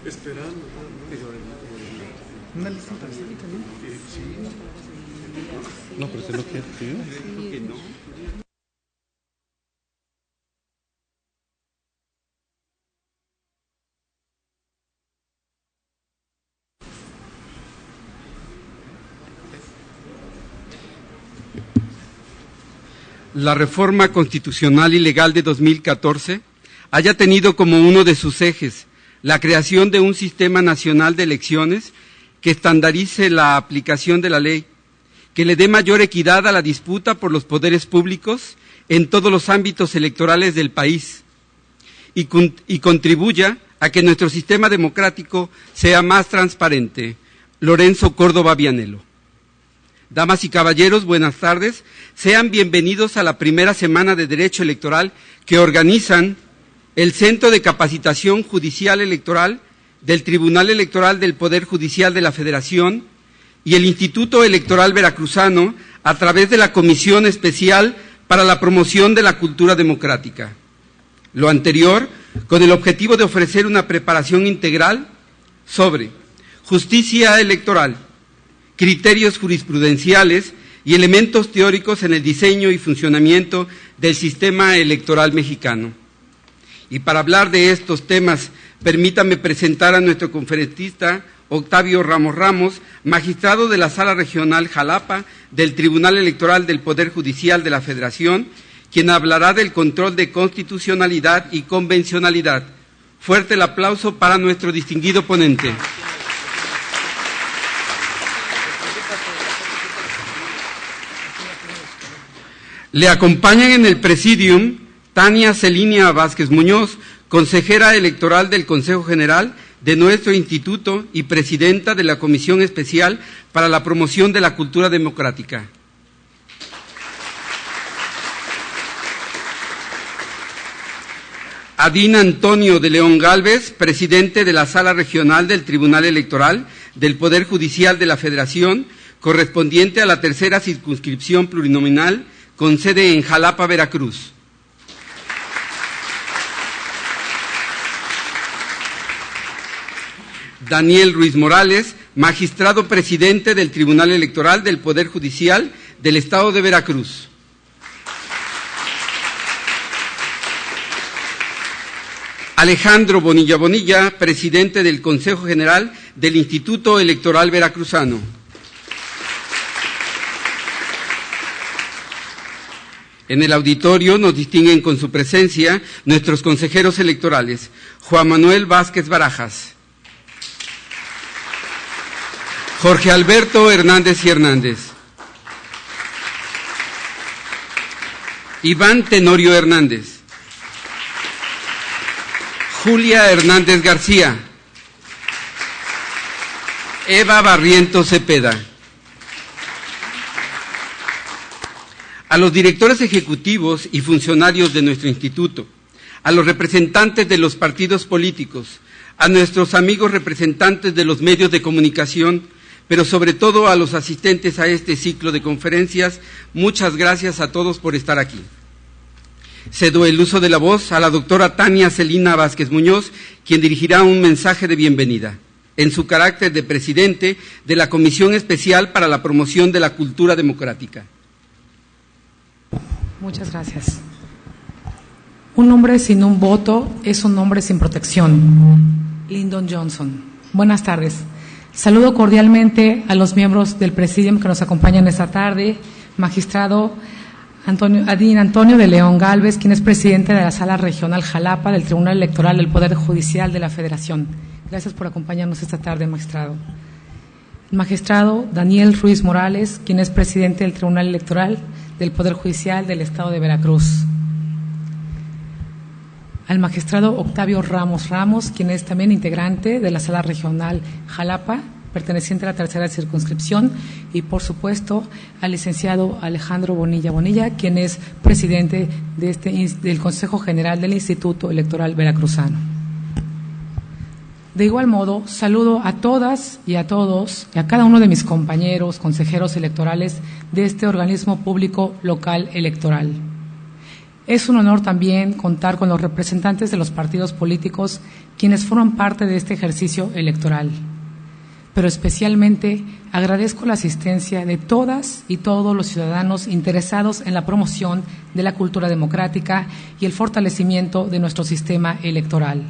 Esperando, pero una lista imparcial también. No, pero se lo que dijo que no. La reforma constitucional y legal de 2014 haya tenido como uno de sus ejes la creación de un sistema nacional de elecciones que estandarice la aplicación de la ley, que le dé mayor equidad a la disputa por los poderes públicos en todos los ámbitos electorales del país y contribuya a que nuestro sistema democrático sea más transparente. Lorenzo Córdoba Vianello. Damas y caballeros, buenas tardes. Sean bienvenidos a la primera semana de Derecho Electoral que organizan el Centro de Capacitación Judicial Electoral del Tribunal Electoral del Poder Judicial de la Federación y el Instituto Electoral Veracruzano a través de la Comisión Especial para la Promoción de la Cultura Democrática. Lo anterior con el objetivo de ofrecer una preparación integral sobre justicia electoral, criterios jurisprudenciales y elementos teóricos en el diseño y funcionamiento del sistema electoral mexicano. Y para hablar de estos temas, permítame presentar a nuestro conferencista Octavio Ramos Ramos, magistrado de la Sala Regional Jalapa del Tribunal Electoral del Poder Judicial de la Federación, quien hablará del control de constitucionalidad y convencionalidad. Fuerte el aplauso para nuestro distinguido ponente. Le acompañan en el presidium Tania Celinia Vázquez Muñoz, consejera electoral del Consejo General de nuestro instituto y presidenta de la Comisión Especial para la Promoción de la Cultura Democrática. Adín Antonio de León Gálvez, presidente de la Sala Regional del Tribunal Electoral del Poder Judicial de la Federación, correspondiente a la tercera circunscripción plurinominal, con sede en Jalapa, Veracruz. Daniel Ruiz Morales, magistrado presidente del Tribunal Electoral del Poder Judicial del Estado de Veracruz. Alejandro Bonilla Bonilla, presidente del Consejo General del Instituto Electoral Veracruzano. En el auditorio nos distinguen con su presencia nuestros consejeros electorales, Juan Manuel Vázquez Barajas, Jorge Alberto Hernández y Hernández, Iván Tenorio Hernández, Julia Hernández García, Eva Barrientos Cepeda. A los directores ejecutivos y funcionarios de nuestro instituto, a los representantes de los partidos políticos, a nuestros amigos representantes de los medios de comunicación, pero sobre todo a los asistentes a este ciclo de conferencias, muchas gracias a todos por estar aquí. Cedo el uso de la voz a la doctora Tania Celina Vázquez Muñoz, quien dirigirá un mensaje de bienvenida, en su carácter de presidente de la Comisión Especial para la Promoción de la Cultura Democrática. Muchas gracias. Un hombre sin un voto es un hombre sin protección. Lyndon Johnson. Buenas tardes. Saludo cordialmente a los miembros del Presidium que nos acompañan esta tarde, magistrado Adín Antonio de León Gálvez, quien es presidente de la Sala Regional Jalapa del Tribunal Electoral del Poder Judicial de la Federación. Gracias por acompañarnos esta tarde, magistrado. El magistrado Daniel Ruiz Morales, quien es presidente del Tribunal Electoral del Poder Judicial del Estado de Veracruz. Al magistrado Octavio Ramos Ramos, quien es también integrante de la Sala Regional Jalapa, perteneciente a la tercera circunscripción, y por supuesto al licenciado Alejandro Bonilla Bonilla, quien es presidente del Consejo General del Instituto Electoral Veracruzano. De igual modo, saludo a todas y a todos y a cada uno de mis compañeros consejeros electorales de este organismo público local electoral. Es un honor también contar con los representantes de los partidos políticos quienes forman parte de este ejercicio electoral. Pero especialmente agradezco la asistencia de todas y todos los ciudadanos interesados en la promoción de la cultura democrática y el fortalecimiento de nuestro sistema electoral.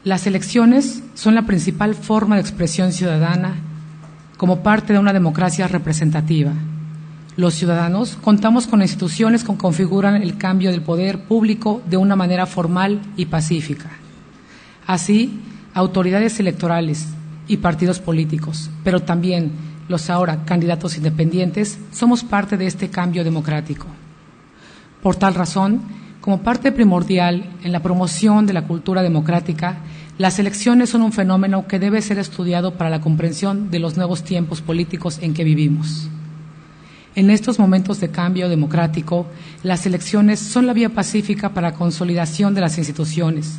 Las elecciones son la principal forma de expresión ciudadana como parte de una democracia representativa. Los ciudadanos contamos con instituciones que configuran el cambio del poder público de una manera formal y pacífica. Así, autoridades electorales y partidos políticos, pero también los ahora candidatos independientes, somos parte de este cambio democrático. Por tal razón, como parte primordial en la promoción de la cultura democrática, las elecciones son un fenómeno que debe ser estudiado para la comprensión de los nuevos tiempos políticos en que vivimos. En estos momentos de cambio democrático, las elecciones son la vía pacífica para la consolidación de las instituciones,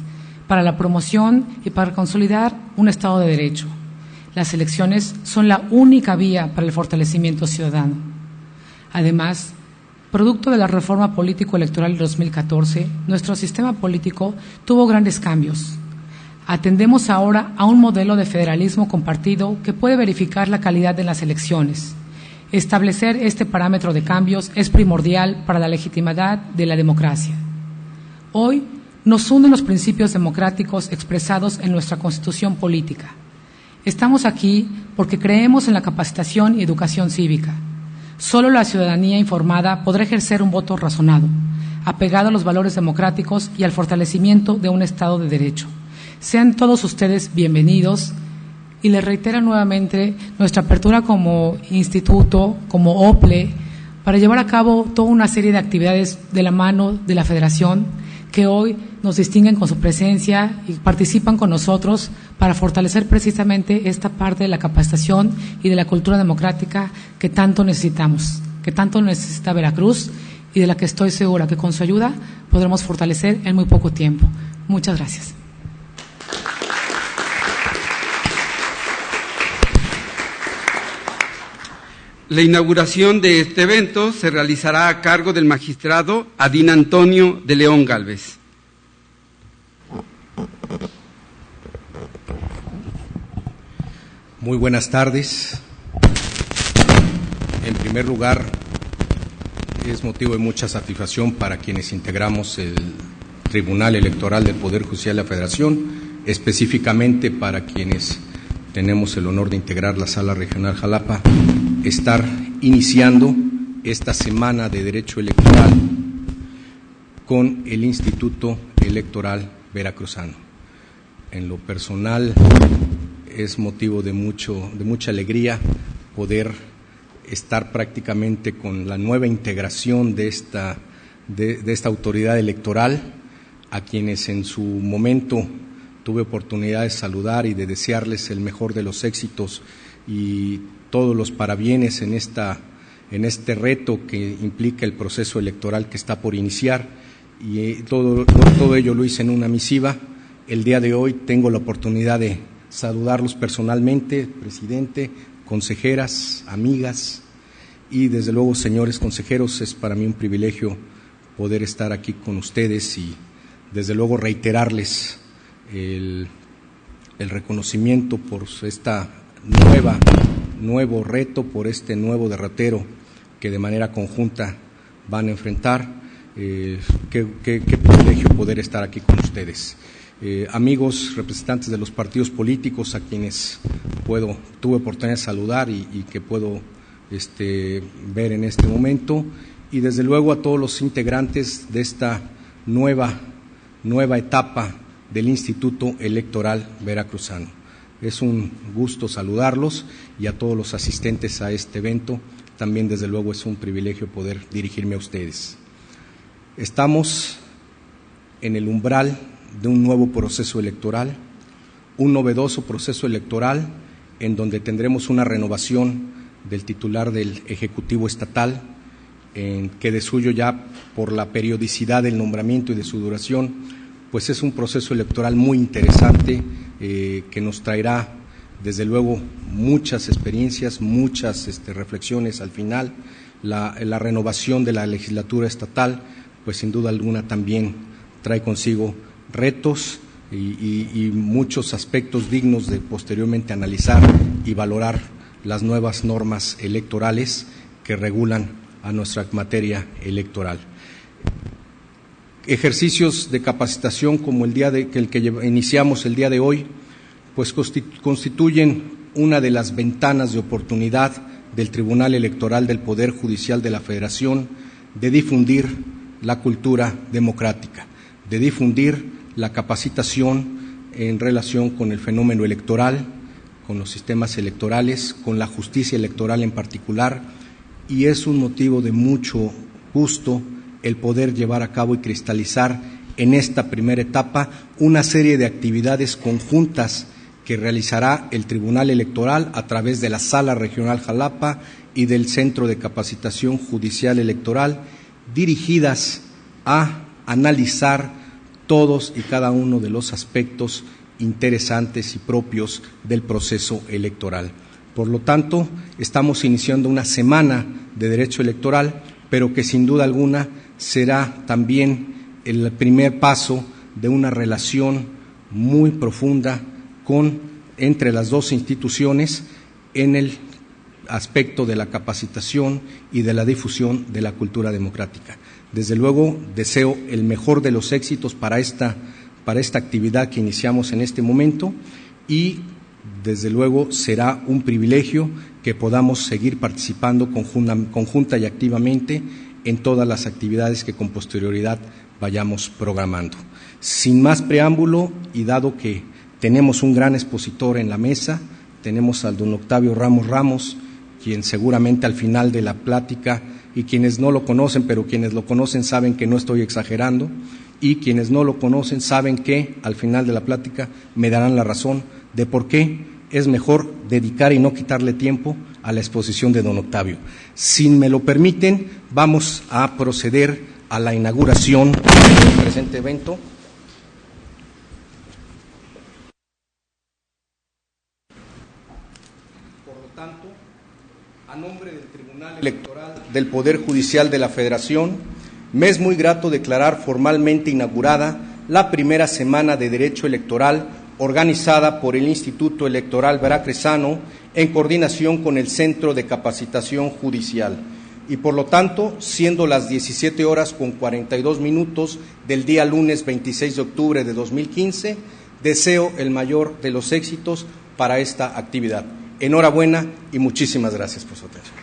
para la promoción y para consolidar un Estado de Derecho. Las elecciones son la única vía para el fortalecimiento ciudadano. Además, producto de la reforma político-electoral de 2014, nuestro sistema político tuvo grandes cambios. Atendemos ahora a un modelo de federalismo compartido que puede verificar la calidad de las elecciones. Establecer este parámetro de cambios es primordial para la legitimidad de la democracia. Hoy nos unen los principios democráticos expresados en nuestra Constitución política. Estamos aquí porque creemos en la capacitación y educación cívica. Solo la ciudadanía informada podrá ejercer un voto razonado, apegado a los valores democráticos y al fortalecimiento de un Estado de Derecho. Sean todos ustedes bienvenidos y les reitero nuevamente nuestra apertura como instituto, como OPLE, para llevar a cabo toda una serie de actividades de la mano de la Federación que hoy nos distinguen con su presencia y participan con nosotros para fortalecer precisamente esta parte de la capacitación y de la cultura democrática que tanto necesitamos, que tanto necesita Veracruz y de la que estoy segura que con su ayuda podremos fortalecer en muy poco tiempo. Muchas gracias. La inauguración de este evento se realizará a cargo del magistrado Adín Antonio de León Gálvez. Muy buenas tardes. En primer lugar, es motivo de mucha satisfacción para quienes integramos el Tribunal Electoral del Poder Judicial de la Federación, específicamente para quienes tenemos el honor de integrar la Sala Regional Jalapa, estar iniciando esta semana de Derecho Electoral con el Instituto Electoral Veracruzano. En lo personal es motivo de mucha alegría poder estar prácticamente con la nueva integración de esta autoridad electoral, a quienes en su momento tuve oportunidad de saludar y de desearles el mejor de los éxitos y todos los parabienes en este reto que implica el proceso electoral que está por iniciar, y todo ello lo hice en una misiva. El día de hoy tengo la oportunidad de saludarlos personalmente, presidente, consejeras, amigas y desde luego señores consejeros. Es para mí un privilegio poder estar aquí con ustedes y desde luego reiterarles el reconocimiento por esta nuevo reto, por este nuevo derrotero que de manera conjunta van a enfrentar. Qué privilegio poder estar aquí con ustedes. Amigos representantes de los partidos políticos a quienes tuve oportunidad de saludar y que puedo ver en este momento, y desde luego a todos los integrantes de esta nueva etapa del Instituto Electoral Veracruzano. Es un gusto saludarlos, y a todos los asistentes a este evento también desde luego es un privilegio poder dirigirme a ustedes. Estamos en el umbral de un nuevo proceso electoral, un novedoso proceso electoral en donde tendremos una renovación del titular del Ejecutivo Estatal, que de suyo ya por la periodicidad del nombramiento y de su duración, pues es un proceso electoral muy interesante que nos traerá desde luego muchas experiencias, muchas reflexiones al final, la renovación de la legislatura estatal, pues sin duda alguna también trae consigo retos y muchos aspectos dignos de posteriormente analizar y valorar las nuevas normas electorales que regulan a nuestra materia electoral. Ejercicios de capacitación como el que iniciamos el día de hoy, pues constituyen una de las ventanas de oportunidad del Tribunal Electoral del Poder Judicial de la Federación de difundir la cultura democrática, de difundir la capacitación en relación con el fenómeno electoral, con los sistemas electorales, con la justicia electoral en particular, y es un motivo de mucho gusto el poder llevar a cabo y cristalizar en esta primera etapa una serie de actividades conjuntas que realizará el Tribunal Electoral a través de la Sala Regional Jalapa y del Centro de Capacitación Judicial Electoral, dirigidas a analizar todos y cada uno de los aspectos interesantes y propios del proceso electoral. Por lo tanto, estamos iniciando una semana de derecho electoral, pero que sin duda alguna será también el primer paso de una relación muy profunda entre las dos instituciones en el aspecto de la capacitación y de la difusión de la cultura democrática. Desde luego, deseo el mejor de los éxitos para esta actividad que iniciamos en este momento y, desde luego, será un privilegio que podamos seguir participando conjunta y activamente en todas las actividades que con posterioridad vayamos programando. Sin más preámbulo, y dado que tenemos un gran expositor en la mesa, tenemos al don Octavio Ramos, quien seguramente al final de la plática, y quienes no lo conocen, pero quienes lo conocen saben que no estoy exagerando, y quienes no lo conocen saben que al final de la plática me darán la razón de por qué es mejor dedicar y no quitarle tiempo a la exposición de don Octavio. Si me lo permiten, vamos a proceder a la inauguración del presente evento. Por lo tanto, a nombre del Tribunal Electoral del Poder Judicial de la Federación, me es muy grato declarar formalmente inaugurada la primera semana de Derecho Electoral organizada por el Instituto Electoral Veracruzano en coordinación con el Centro de Capacitación Judicial. Y por lo tanto, siendo las 17:42 del día lunes 26 de octubre de 2015, deseo el mayor de los éxitos para esta actividad. Enhorabuena y muchísimas gracias por su atención.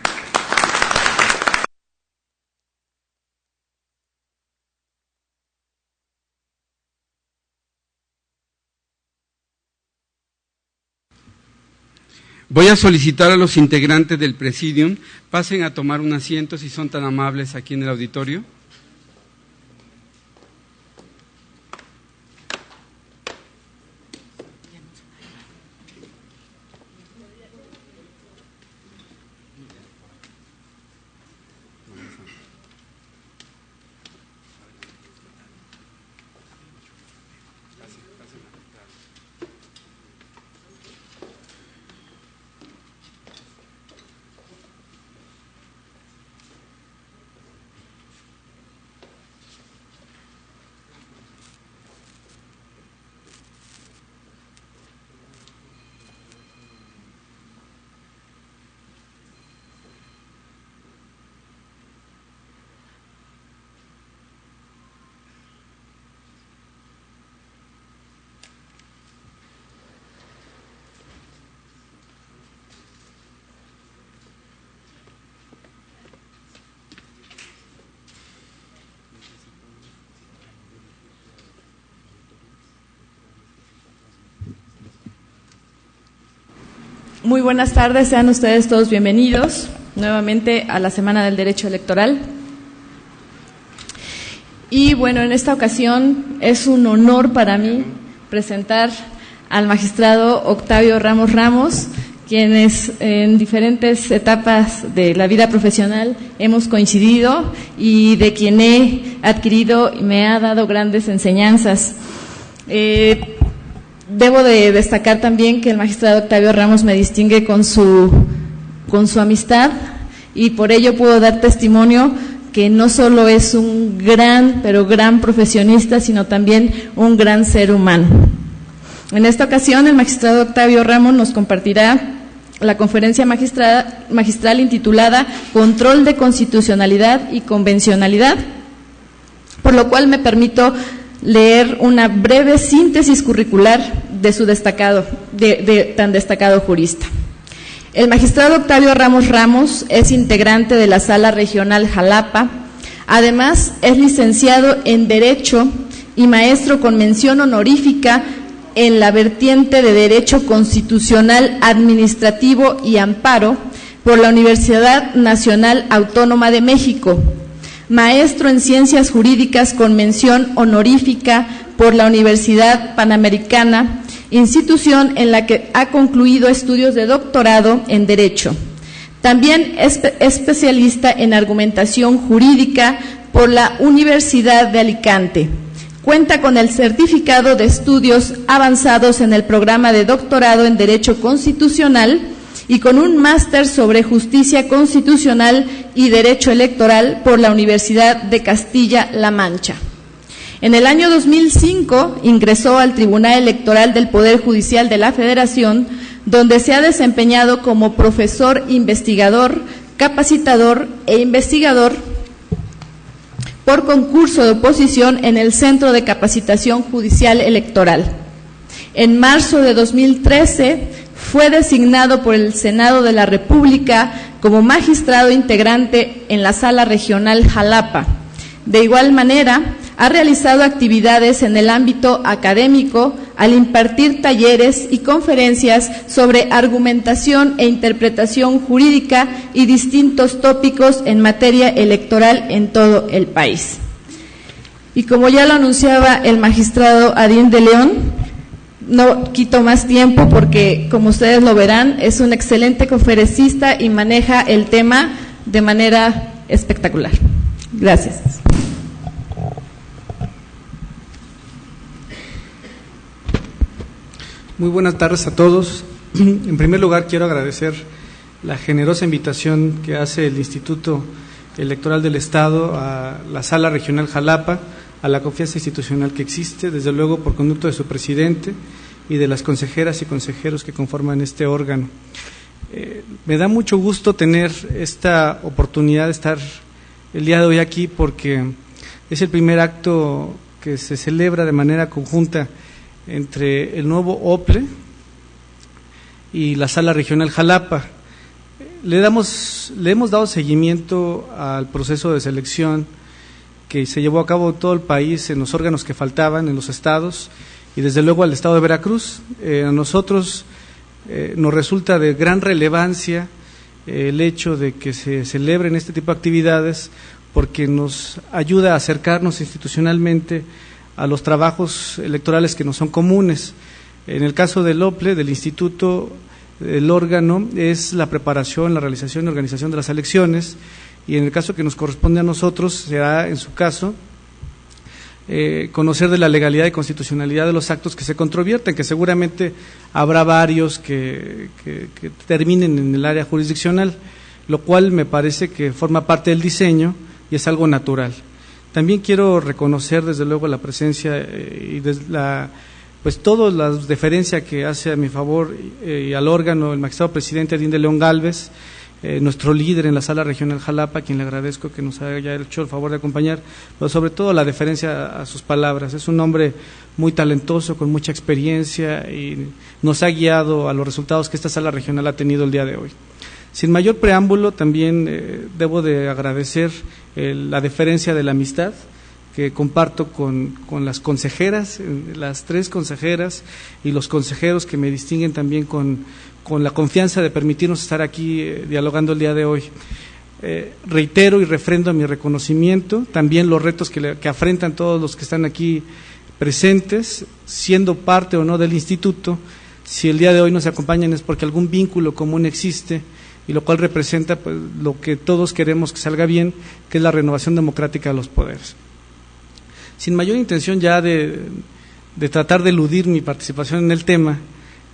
Voy a solicitar a los integrantes del Presidium pasen a tomar un asiento si son tan amables aquí en el auditorio. Muy buenas tardes, sean ustedes todos bienvenidos nuevamente a la Semana del Derecho Electoral. Y bueno, en esta ocasión es un honor para mí presentar al magistrado Octavio Ramos, quienes en diferentes etapas de la vida profesional hemos coincidido y de quien he adquirido y me ha dado grandes enseñanzas. Debo de destacar también que el magistrado Octavio Ramos me distingue con su amistad y por ello puedo dar testimonio que no solo es un gran, pero gran profesionista, sino también un gran ser humano. En esta ocasión, el magistrado Octavio Ramos nos compartirá la conferencia magistral intitulada Control de Constitucionalidad y Convencionalidad, por lo cual me permito leer una breve síntesis curricular de su tan destacado jurista. El magistrado Octavio Ramos es integrante de la Sala Regional Jalapa. Además, es licenciado en Derecho y maestro con mención honorífica en la vertiente de Derecho Constitucional, Administrativo y Amparo por la Universidad Nacional Autónoma de México. Maestro en Ciencias Jurídicas con mención honorífica por la Universidad Panamericana, institución en la que ha concluido estudios de doctorado en Derecho. También es especialista en argumentación jurídica por la Universidad de Alicante. Cuenta con el certificado de estudios avanzados en el programa de doctorado en Derecho Constitucional y con un máster sobre Justicia Constitucional y Derecho Electoral por la Universidad de Castilla-La Mancha. En el año 2005 ingresó al Tribunal Electoral del Poder Judicial de la Federación, donde se ha desempeñado como profesor investigador, capacitador e investigador por concurso de oposición en el Centro de Capacitación Judicial Electoral. En marzo de 2013 fue designado por el Senado de la República como magistrado integrante en la Sala Regional Jalapa. De igual manera, ha realizado actividades en el ámbito académico al impartir talleres y conferencias sobre argumentación e interpretación jurídica y distintos tópicos en materia electoral en todo el país. Y como ya lo anunciaba el magistrado Adín de León, no quito más tiempo porque, como ustedes lo verán, es un excelente conferencista y maneja el tema de manera espectacular. Gracias. Muy buenas tardes a todos. En primer lugar, quiero agradecer la generosa invitación que hace el Instituto Electoral del Estado a la Sala Regional Jalapa, a la confianza institucional que existe, desde luego por conducto de su presidente y de las consejeras y consejeros que conforman este órgano. Me da mucho gusto tener esta oportunidad de estar el día de hoy aquí porque es el primer acto que se celebra de manera conjunta entre el nuevo OPLE y la Sala Regional Jalapa. Le hemos dado seguimiento al proceso de selección que se llevó a cabo en todo el país, en los órganos que faltaban, en los estados, y desde luego al estado de Veracruz. A nosotros nos resulta de gran relevancia el hecho de que se celebren este tipo de actividades porque nos ayuda a acercarnos institucionalmente a los trabajos electorales que nos son comunes. En el caso del OPLE, del Instituto, el órgano es la preparación, la realización y organización de las elecciones, y en el caso que nos corresponde a nosotros será, en su caso, conocer de la legalidad y constitucionalidad de los actos que se controvierten, que seguramente habrá varios que terminen en el área jurisdiccional, lo cual me parece que forma parte del diseño y es algo natural. También quiero reconocer desde luego la presencia y pues toda la deferencia que hace a mi favor y al órgano el magistrado presidente Adín de León Gálvez, nuestro líder en la Sala Regional Jalapa, a quien le agradezco que nos haya hecho el favor de acompañar, pero sobre todo la deferencia a sus palabras. Es un hombre muy talentoso, con mucha experiencia y nos ha guiado a los resultados que esta Sala Regional ha tenido el día de hoy. Sin mayor preámbulo, también debo de agradecer la deferencia de la amistad que comparto con las consejeras, las 3 consejeras y los consejeros que me distinguen también con la confianza de permitirnos estar aquí dialogando el día de hoy. Reitero y refrendo mi reconocimiento, también los retos que afrentan todos los que están aquí presentes, siendo parte o no del instituto. Si el día de hoy nos acompañan es porque algún vínculo común existe, y lo cual representa pues, lo que todos queremos que salga bien, que es la renovación democrática de los poderes. Sin mayor intención ya de tratar de eludir mi participación en el tema,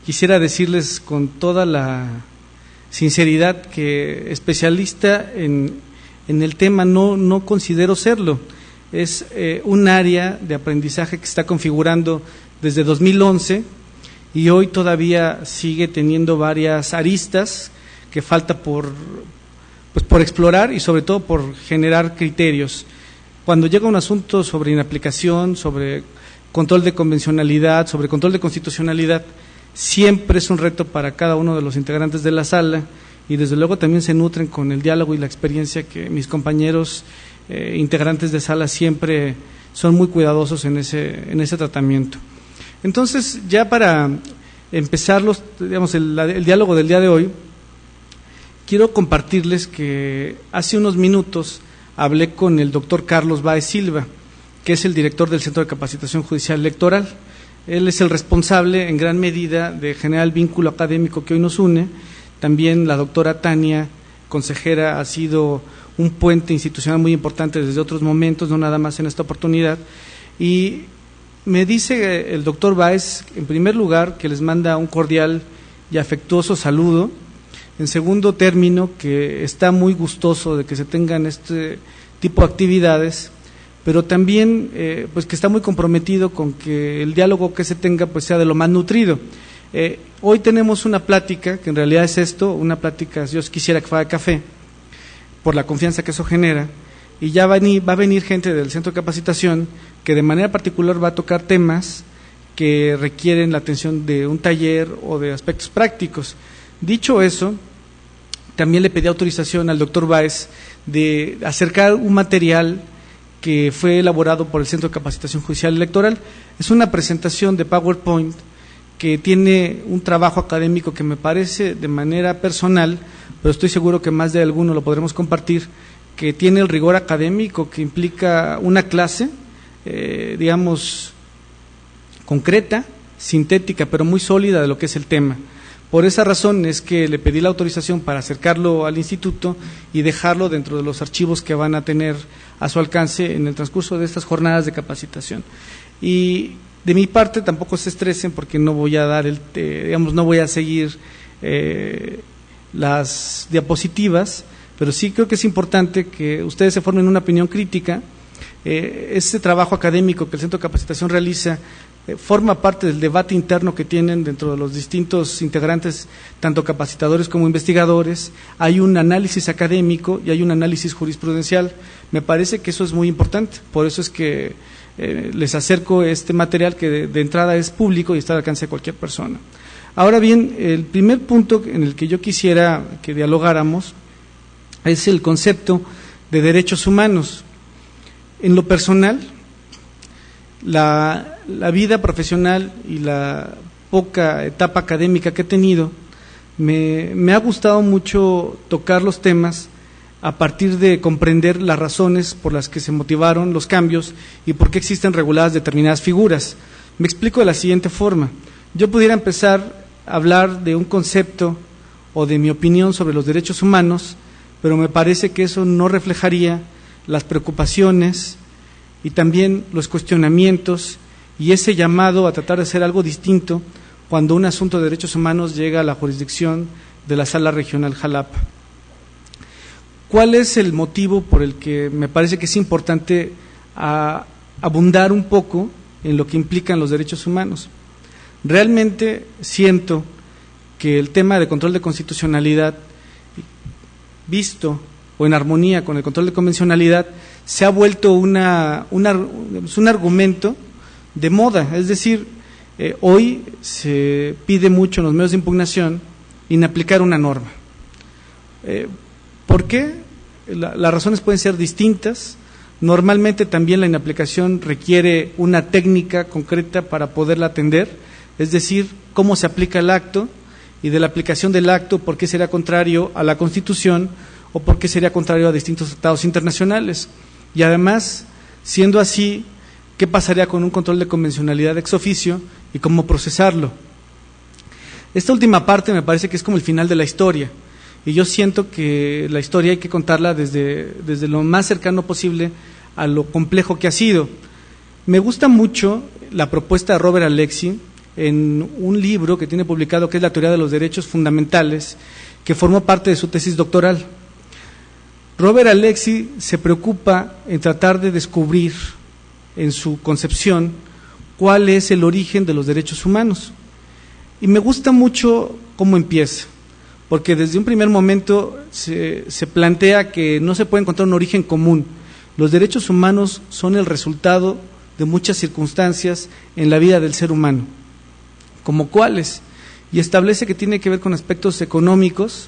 quisiera decirles con toda la sinceridad que especialista en en el tema, no considero serlo. Es un área de aprendizaje que se está configurando desde 2011 y hoy todavía sigue teniendo varias aristas que falta por explorar y sobre todo por generar criterios. Cuando llega un asunto sobre inaplicación, sobre control de convencionalidad, sobre control de constitucionalidad, siempre es un reto para cada uno de los integrantes de la sala y desde luego también se nutren con el diálogo y la experiencia que mis compañeros integrantes de sala siempre son muy cuidadosos en ese tratamiento. Entonces, ya para empezar el diálogo del día de hoy, quiero compartirles que hace unos minutos hablé con el doctor Carlos Báez Silva, que es el director del Centro de Capacitación Judicial Electoral. Él es el responsable en gran medida de generar el vínculo académico que hoy nos une. También la doctora Tania, consejera, ha sido un puente institucional muy importante desde otros momentos, no nada más en esta oportunidad. Y me dice el doctor Báez, en primer lugar, que les manda un cordial y afectuoso saludo. En segundo término, que está muy gustoso de que se tengan este tipo de actividades, pero también pues que está muy comprometido con que el diálogo que se tenga pues sea de lo más nutrido. Hoy tenemos una plática, que en realidad es esto, una plática, yo quisiera que fuera de café, por la confianza que eso genera, y ya va a venir gente del Centro de Capacitación que de manera particular va a tocar temas que requieren la atención de un taller o de aspectos prácticos. Dicho eso, también le pedí autorización al doctor Báez de acercar un material que fue elaborado por el Centro de Capacitación Judicial Electoral. Es una presentación de PowerPoint que tiene un trabajo académico que me parece de manera personal, pero estoy seguro que más de alguno lo podremos compartir, que tiene el rigor académico que implica una clase, concreta, sintética, pero muy sólida de lo que es el tema. Por esa razón es que le pedí la autorización para acercarlo al instituto y dejarlo dentro de los archivos que van a tener a su alcance en el transcurso de estas jornadas de capacitación. Y de mi parte tampoco se estresen porque no voy a dar no voy a seguir las diapositivas, pero sí creo que es importante que ustedes se formen una opinión crítica. Este trabajo académico que el Centro de Capacitación realiza forma parte del debate interno que tienen dentro de los distintos integrantes, tanto capacitadores como investigadores. Hay un análisis académico y hay un análisis jurisprudencial. Me parece que eso es muy importante, por eso es que les acerco este material que de entrada es público y está al alcance de cualquier persona. Ahora bien, el primer punto en el que yo quisiera que dialogáramos es el concepto de derechos humanos. En lo personal, la vida profesional y la poca etapa académica que he tenido, me ha gustado mucho tocar los temas a partir de comprender las razones por las que se motivaron los cambios y por qué existen reguladas determinadas figuras. Me explico de la siguiente forma. Yo pudiera empezar a hablar de un concepto o de mi opinión sobre los derechos humanos, pero me parece que eso no reflejaría las preocupaciones y también los cuestionamientos y ese llamado a tratar de hacer algo distinto cuando un asunto de derechos humanos llega a la jurisdicción de la Sala Regional Jalapa. ¿Cuál es el motivo por el que me parece que es importante abundar un poco en lo que implican los derechos humanos? Realmente siento que el tema de control de constitucionalidad, visto o en armonía con el control de convencionalidad, se ha vuelto un argumento de moda. Es decir, hoy se pide mucho en los medios de impugnación inaplicar una norma. ¿Por qué? Las razones pueden ser distintas. Normalmente también la inaplicación requiere una técnica concreta para poderla atender, es decir, cómo se aplica el acto y de la aplicación del acto, por qué será contrario a la Constitución o por qué sería contrario a distintos tratados internacionales. Y además, siendo así, ¿qué pasaría con un control de convencionalidad ex oficio y cómo procesarlo? Esta última parte me parece que es como el final de la historia, y yo siento que la historia hay que contarla desde lo más cercano posible a lo complejo que ha sido. Me gusta mucho la propuesta de Robert Alexy en un libro que tiene publicado, que es La teoría de los derechos fundamentales, que formó parte de su tesis doctoral. Robert Alexy se preocupa en tratar de descubrir en su concepción cuál es el origen de los derechos humanos. Y me gusta mucho cómo empieza, porque desde un primer momento se plantea que no se puede encontrar un origen común. Los derechos humanos son el resultado de muchas circunstancias en la vida del ser humano, como cuáles, y establece que tiene que ver con aspectos económicos,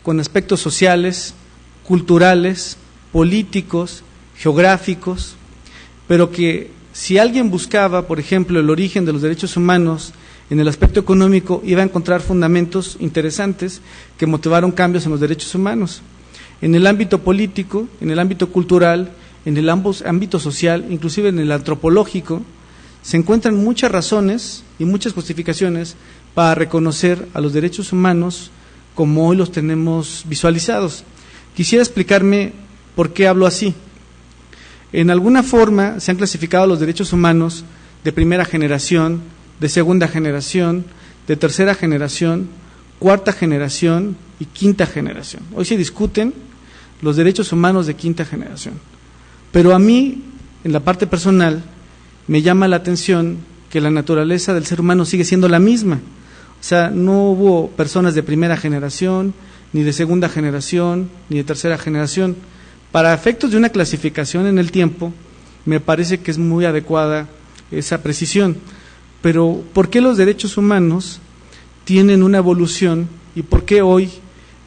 con aspectos sociales, culturales, políticos, geográficos, pero que si alguien buscaba, por ejemplo, el origen de los derechos humanos en el aspecto económico, iba a encontrar fundamentos interesantes que motivaron cambios en los derechos humanos. En el ámbito político, en el ámbito cultural, en el ámbito social, inclusive en el antropológico, se encuentran muchas razones y muchas justificaciones para reconocer a los derechos humanos como hoy los tenemos visualizados. Quisiera explicarme por qué hablo así. En alguna forma se han clasificado los derechos humanos de primera generación, de segunda generación, de tercera generación, cuarta generación y quinta generación. Hoy se discuten los derechos humanos de quinta generación. Pero a mí, en la parte personal, me llama la atención que la naturaleza del ser humano sigue siendo la misma. O sea, no hubo personas de primera generación, ni de segunda generación, ni de tercera generación. Para efectos de una clasificación en el tiempo, me parece que es muy adecuada esa precisión. Pero, ¿por qué los derechos humanos tienen una evolución y por qué hoy,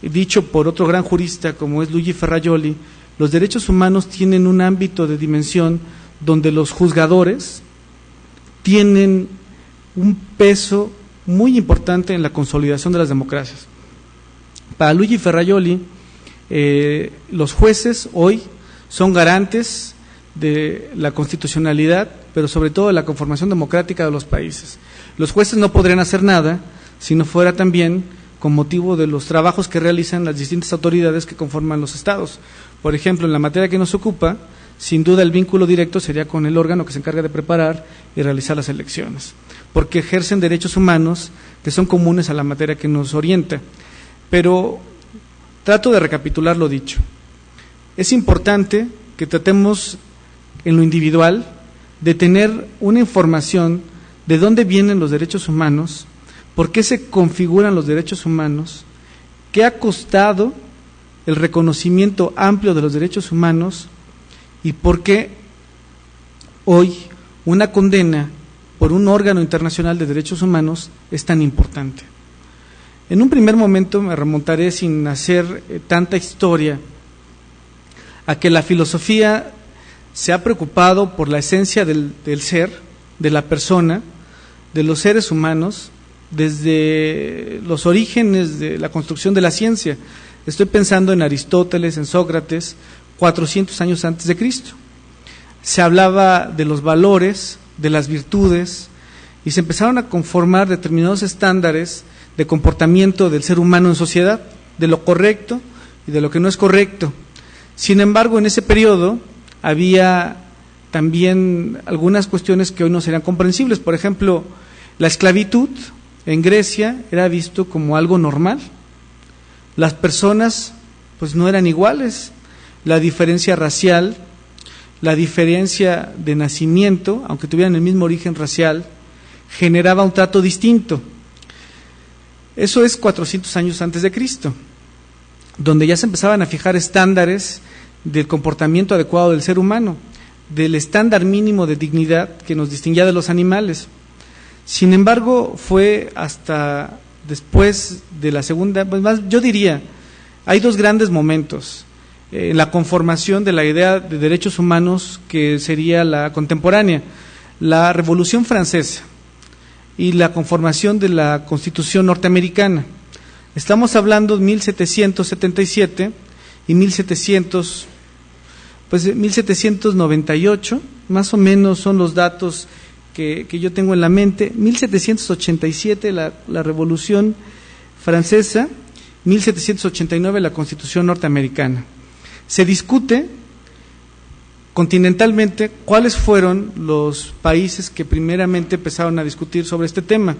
dicho por otro gran jurista como es Luigi Ferrajoli, los derechos humanos tienen un ámbito de dimensión donde los juzgadores tienen un peso muy importante en la consolidación de las democracias? Para Luigi Ferrajoli, los jueces hoy son garantes de la constitucionalidad, pero sobre todo de la conformación democrática de los países. Los jueces no podrían hacer nada si no fuera también con motivo de los trabajos que realizan las distintas autoridades que conforman los estados. Por ejemplo, en la materia que nos ocupa, sin duda el vínculo directo sería con el órgano que se encarga de preparar y realizar las elecciones, porque ejercen derechos humanos que son comunes a la materia que nos orienta. Pero trato de recapitular lo dicho. Es importante que tratemos en lo individual de tener una información de dónde vienen los derechos humanos, por qué se configuran los derechos humanos, qué ha costado el reconocimiento amplio de los derechos humanos y por qué hoy una condena por un órgano internacional de derechos humanos es tan importante. En un primer momento me remontaré, sin hacer tanta historia, a que la filosofía se ha preocupado por la esencia del ser, de la persona, de los seres humanos, desde los orígenes de la construcción de la ciencia. Estoy pensando en Aristóteles, en Sócrates, 400 años antes de Cristo. Se hablaba de los valores, de las virtudes, y se empezaron a conformar determinados estándares de comportamiento del ser humano en sociedad, de lo correcto y de lo que no es correcto. Sin embargo, en ese periodo había también algunas cuestiones que hoy no serían comprensibles. Por ejemplo, la esclavitud en Grecia era visto como algo normal. Las personas pues no eran iguales. La diferencia racial, la diferencia de nacimiento, aunque tuvieran el mismo origen racial, generaba un trato distinto. Eso es 400 años antes de Cristo, donde ya se empezaban a fijar estándares del comportamiento adecuado del ser humano, del estándar mínimo de dignidad que nos distinguía de los animales. Sin embargo, fue hasta después de la segunda, pues más, yo diría, hay dos grandes momentos en la conformación de la idea de derechos humanos que sería la contemporánea: la Revolución Francesa y la conformación de la Constitución norteamericana. Estamos hablando de 1777 y 1798, más o menos son los datos que yo tengo en la mente. 1787 la Revolución Francesa, 1789 la Constitución norteamericana. Se discute continentalmente cuáles fueron los países que primeramente empezaron a discutir sobre este tema.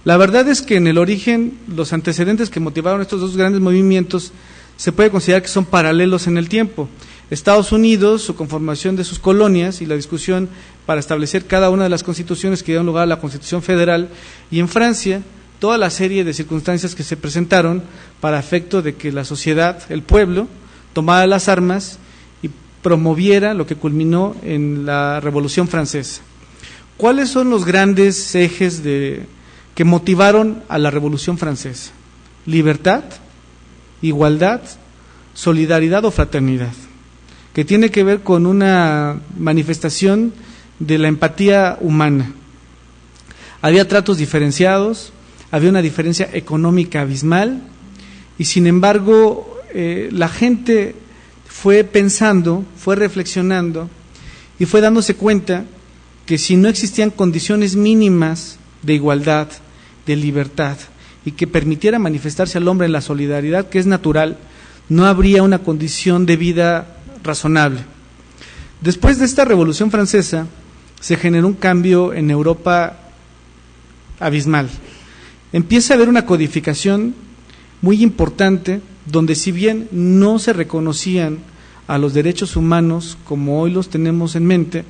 La verdad es que en el origen, los antecedentes que motivaron estos dos grandes movimientos se puede considerar que son paralelos en el tiempo. Estados Unidos, su conformación de sus colonias y la discusión para establecer cada una de las constituciones que dieron lugar a la Constitución Federal, y en Francia, toda la serie de circunstancias que se presentaron para efecto de que la sociedad, el pueblo, tomara las armas y promoviera lo que culminó en la Revolución Francesa. ¿Cuáles son los grandes ejes que motivaron a la Revolución Francesa? Libertad, igualdad, solidaridad o fraternidad, que tiene que ver con una manifestación de la empatía humana. Había tratos diferenciados, había una diferencia económica abismal, y sin embargo la gente fue pensando, fue reflexionando y fue dándose cuenta que si no existían condiciones mínimas de igualdad, de libertad, y que permitiera manifestarse al hombre en la solidaridad, que es natural, no habría una condición de vida razonable. Después de esta Revolución Francesa, se generó un cambio en Europa abismal. Empieza a haber una codificación muy importante, donde si bien no se reconocían a los derechos humanos como hoy los tenemos en mente,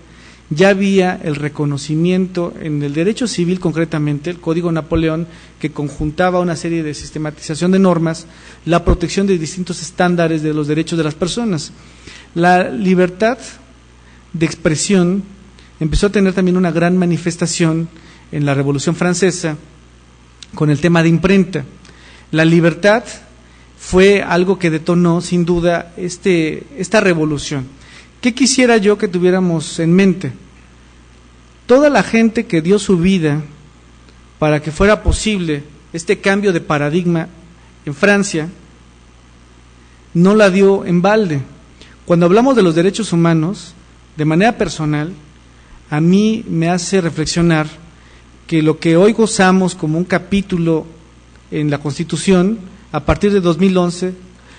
ya había el reconocimiento en el derecho civil, concretamente el Código Napoleón, que conjuntaba una serie de sistematización de normas, la protección de distintos estándares de los derechos de las personas. La libertad de expresión empezó a tener también una gran manifestación en la Revolución Francesa con el tema de imprenta. La libertad fue algo que detonó sin duda esta revolución. ¿Qué quisiera yo que tuviéramos en mente? Toda la gente que dio su vida para que fuera posible este cambio de paradigma en Francia, no la dio en balde. Cuando hablamos de los derechos humanos, de manera personal, a mí me hace reflexionar que lo que hoy gozamos como un capítulo en la Constitución, a partir de 2011,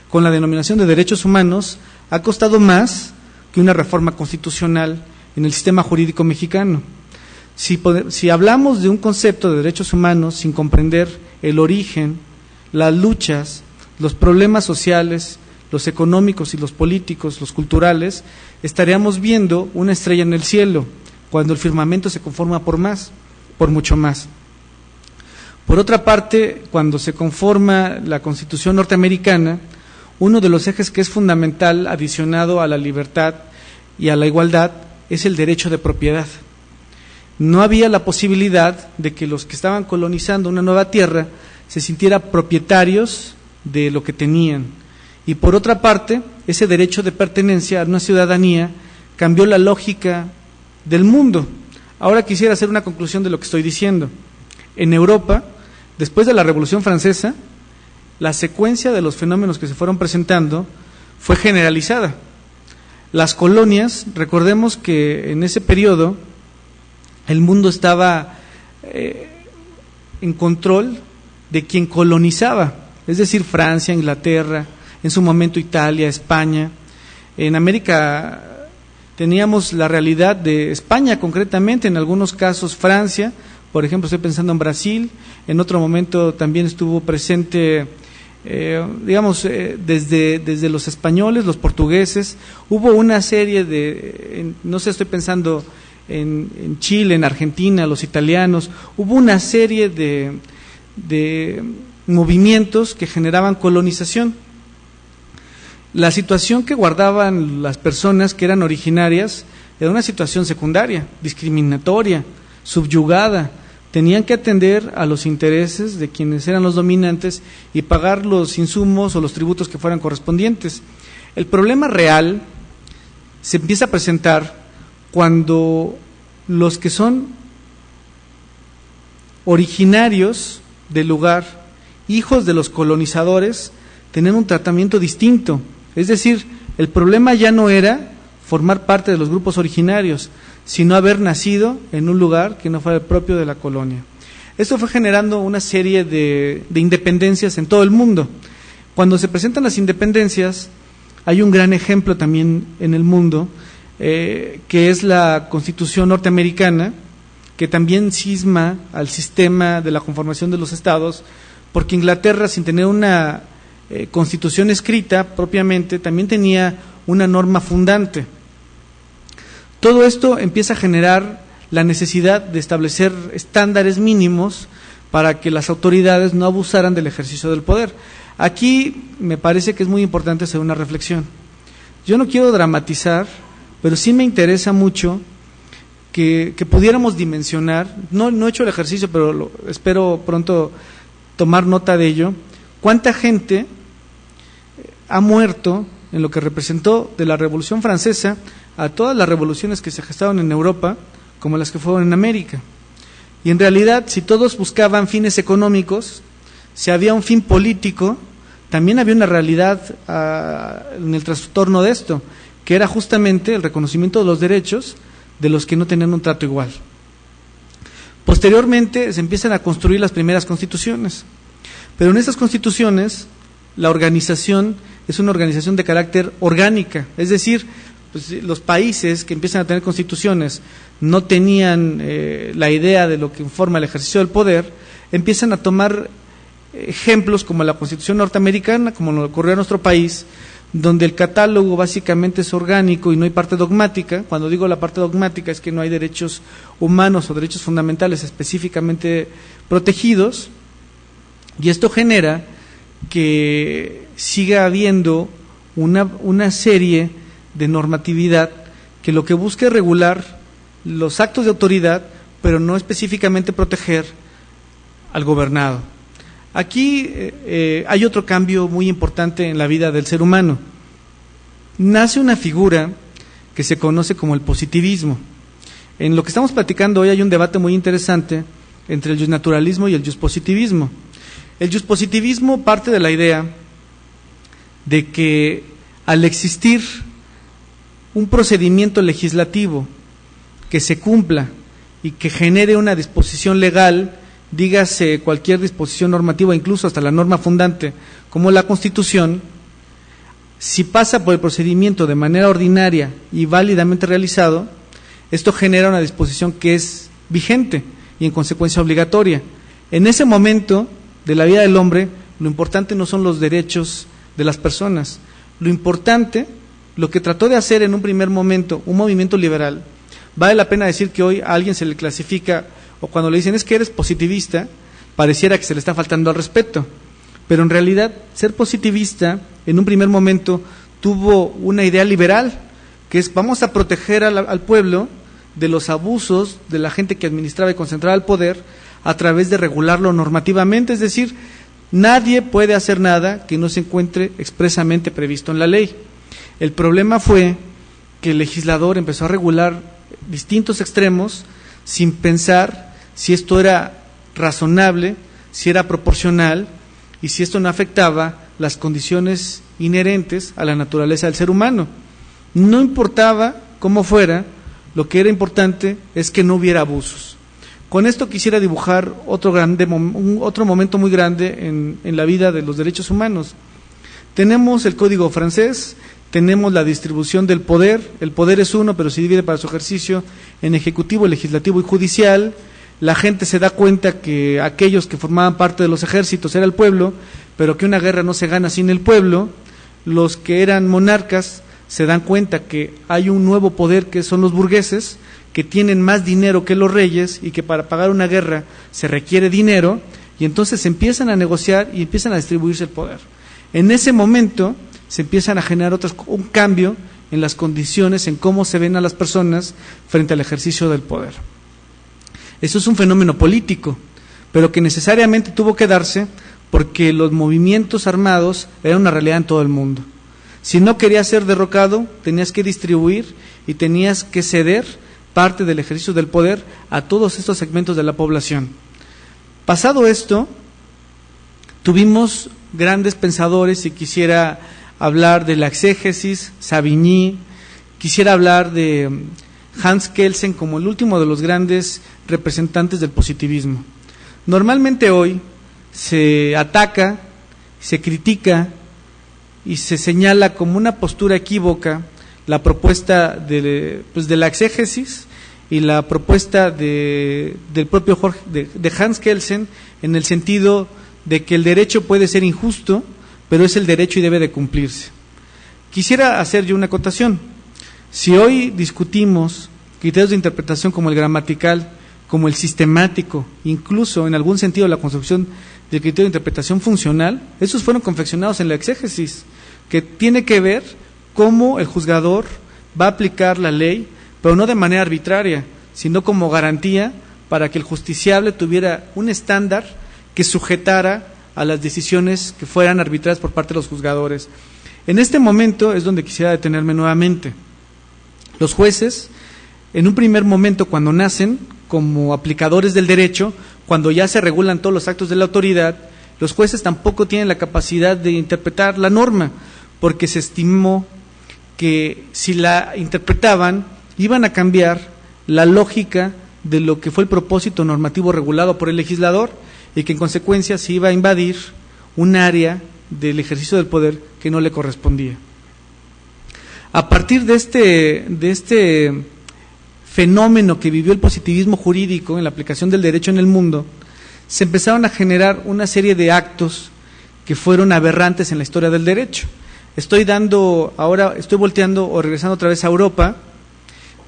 con la denominación de derechos humanos, ha costado más que una reforma constitucional en el sistema jurídico mexicano. Si hablamos de un concepto de derechos humanos sin comprender el origen, las luchas, los problemas sociales, los económicos y los políticos, los culturales, estaríamos viendo una estrella en el cielo, cuando el firmamento se conforma por mucho más. Por otra parte, cuando se conforma la Constitución norteamericana, uno de los ejes que es fundamental, adicionado a la libertad y a la igualdad, es el derecho de propiedad. No había la posibilidad de que los que estaban colonizando una nueva tierra se sintieran propietarios de lo que tenían. Y por otra parte, ese derecho de pertenencia a una ciudadanía cambió la lógica del mundo. Ahora quisiera hacer una conclusión de lo que estoy diciendo. En Europa, después de la Revolución Francesa, la secuencia de los fenómenos que se fueron presentando fue generalizada. Las colonias, recordemos que en ese periodo el mundo estaba en control de quien colonizaba, es decir, Francia, Inglaterra, en su momento Italia, España. En América teníamos la realidad de España concretamente, en algunos casos Francia, por ejemplo estoy pensando en Brasil, en otro momento también estuvo presente desde los españoles, los portugueses, hubo una serie estoy pensando en Chile, en Argentina, los italianos, hubo una serie de movimientos que generaban colonización. La situación que guardaban las personas que eran originarias era una situación secundaria, discriminatoria, subyugada. Tenían que atender a los intereses de quienes eran los dominantes y pagar los insumos o los tributos que fueran correspondientes. El problema real se empieza a presentar cuando los que son originarios del lugar, hijos de los colonizadores, tenían un tratamiento distinto. Es decir, el problema ya no era formar parte de los grupos originarios, sino haber nacido en un lugar que no fuera el propio de la colonia. Esto fue generando una serie de independencias en todo el mundo. Cuando se presentan las independencias, hay un gran ejemplo también en el mundo, que es la Constitución norteamericana, que también cisma al sistema de la conformación de los estados, porque Inglaterra, sin tener una constitución escrita propiamente, también tenía una norma fundante. Todo esto empieza a generar la necesidad de establecer estándares mínimos para que las autoridades no abusaran del ejercicio del poder. Aquí me parece que es muy importante hacer una reflexión. Yo no quiero dramatizar, pero sí me interesa mucho que pudiéramos dimensionar, no he hecho el ejercicio, pero espero pronto tomar nota de ello, cuánta gente ha muerto en lo que representó de la Revolución Francesa a todas las revoluciones que se gestaron en Europa, como las que fueron en América. Y en realidad, si todos buscaban fines económicos, si había un fin político, también había una realidad en el trastorno de esto, que era justamente el reconocimiento de los derechos de los que no tenían un trato igual. Posteriormente se empiezan a construir las primeras constituciones, pero en estas constituciones la organización es una organización de carácter orgánica, es decir, pues, los países que empiezan a tener constituciones no tenían la idea de lo que informa el ejercicio del poder, empiezan a tomar ejemplos como la Constitución norteamericana, como lo ocurrió en nuestro país, donde el catálogo básicamente es orgánico y no hay parte dogmática. Cuando digo la parte dogmática es que no hay derechos humanos o derechos fundamentales específicamente protegidos, y esto genera que siga habiendo una serie de normatividad que lo que busca es regular los actos de autoridad, pero no específicamente proteger al gobernado. Aquí hay otro cambio muy importante en la vida del ser humano. Nace una figura que se conoce como el positivismo. En lo que estamos platicando hoy hay un debate muy interesante entre el justnaturalismo y el justpositivismo. El justpositivismo parte de la idea de que al existir un procedimiento legislativo que se cumpla y que genere una disposición legal, dígase cualquier disposición normativa, incluso hasta la norma fundante, como la Constitución, si pasa por el procedimiento de manera ordinaria y válidamente realizado, esto genera una disposición que es vigente y en consecuencia obligatoria. En ese momento de la vida del hombre, lo importante no son los derechos de las personas, lo importante, lo que trató de hacer en un primer momento un movimiento liberal. Vale la pena decir que hoy a alguien se le clasifica, o cuando le dicen es que eres positivista, pareciera que se le está faltando al respeto, pero en realidad ser positivista en un primer momento tuvo una idea liberal, que es vamos a proteger al pueblo de los abusos de la gente que administraba y concentraba el poder a través de regularlo normativamente, es decir, nadie puede hacer nada que no se encuentre expresamente previsto en la ley. El problema fue que el legislador empezó a regular distintos extremos sin pensar si esto era razonable, si era proporcional y si esto no afectaba las condiciones inherentes a la naturaleza del ser humano. No importaba cómo fuera, lo que era importante es que no hubiera abusos. Con esto quisiera dibujar otro momento muy grande en la vida de los derechos humanos. Tenemos el Código francés, tenemos la distribución del poder, el poder es uno, pero se divide para su ejercicio en ejecutivo, legislativo y judicial. La gente se da cuenta que aquellos que formaban parte de los ejércitos era el pueblo, pero que una guerra no se gana sin el pueblo. Los que eran monarcas se dan cuenta que hay un nuevo poder que son los burgueses, que tienen más dinero que los reyes y que para pagar una guerra se requiere dinero, y entonces empiezan a negociar y empiezan a distribuirse el poder. En ese momento se empiezan a generar un cambio en las condiciones, en cómo se ven a las personas frente al ejercicio del poder. Eso es un fenómeno político, pero que necesariamente tuvo que darse porque los movimientos armados eran una realidad en todo el mundo. Si no querías ser derrocado, tenías que distribuir y tenías que ceder parte del ejercicio del poder a todos estos segmentos de la población. Pasado esto, tuvimos grandes pensadores y quisiera hablar de la exégesis, Savigny, quisiera hablar de Hans Kelsen como el último de los grandes representantes del positivismo. Normalmente hoy se ataca, se critica y se señala como una postura equívoca la propuesta de la exégesis y la propuesta del propio de Hans Kelsen, en el sentido de que el derecho puede ser injusto, pero es el derecho y debe de cumplirse. Quisiera hacer yo una acotación. Si hoy discutimos criterios de interpretación como el gramatical, como el sistemático, incluso en algún sentido la construcción del criterio de interpretación funcional, esos fueron confeccionados en la exégesis, que tiene que ver cómo el juzgador va a aplicar la ley, pero no de manera arbitraria, sino como garantía para que el justiciable tuviera un estándar que sujetara a las decisiones que fueran arbitradas por parte de los juzgadores. En este momento es donde quisiera detenerme nuevamente. Los jueces, en un primer momento, cuando nacen como aplicadores del derecho, cuando ya se regulan todos los actos de la autoridad, los jueces tampoco tienen la capacidad de interpretar la norma, porque se estimó que si la interpretaban, iban a cambiar la lógica de lo que fue el propósito normativo regulado por el legislador y que en consecuencia se iba a invadir un área del ejercicio del poder que no le correspondía. A partir de este fenómeno que vivió el positivismo jurídico en la aplicación del derecho en el mundo, se empezaron a generar una serie de actos que fueron aberrantes en la historia del derecho. Estoy volteando o regresando otra vez a Europa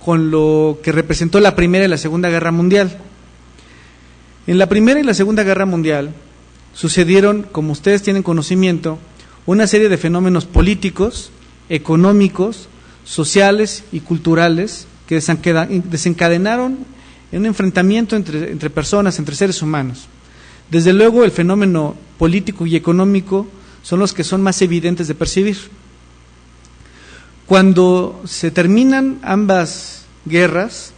con lo que representó la Primera y la Segunda Guerra Mundial. En la Primera y la Segunda Guerra Mundial sucedieron, como ustedes tienen conocimiento, una serie de fenómenos políticos, económicos, sociales y culturales que desencadenaron en un enfrentamiento entre personas, entre seres humanos. Desde luego el fenómeno político y económico son los que son más evidentes de percibir. Cuando se terminan ambas guerras,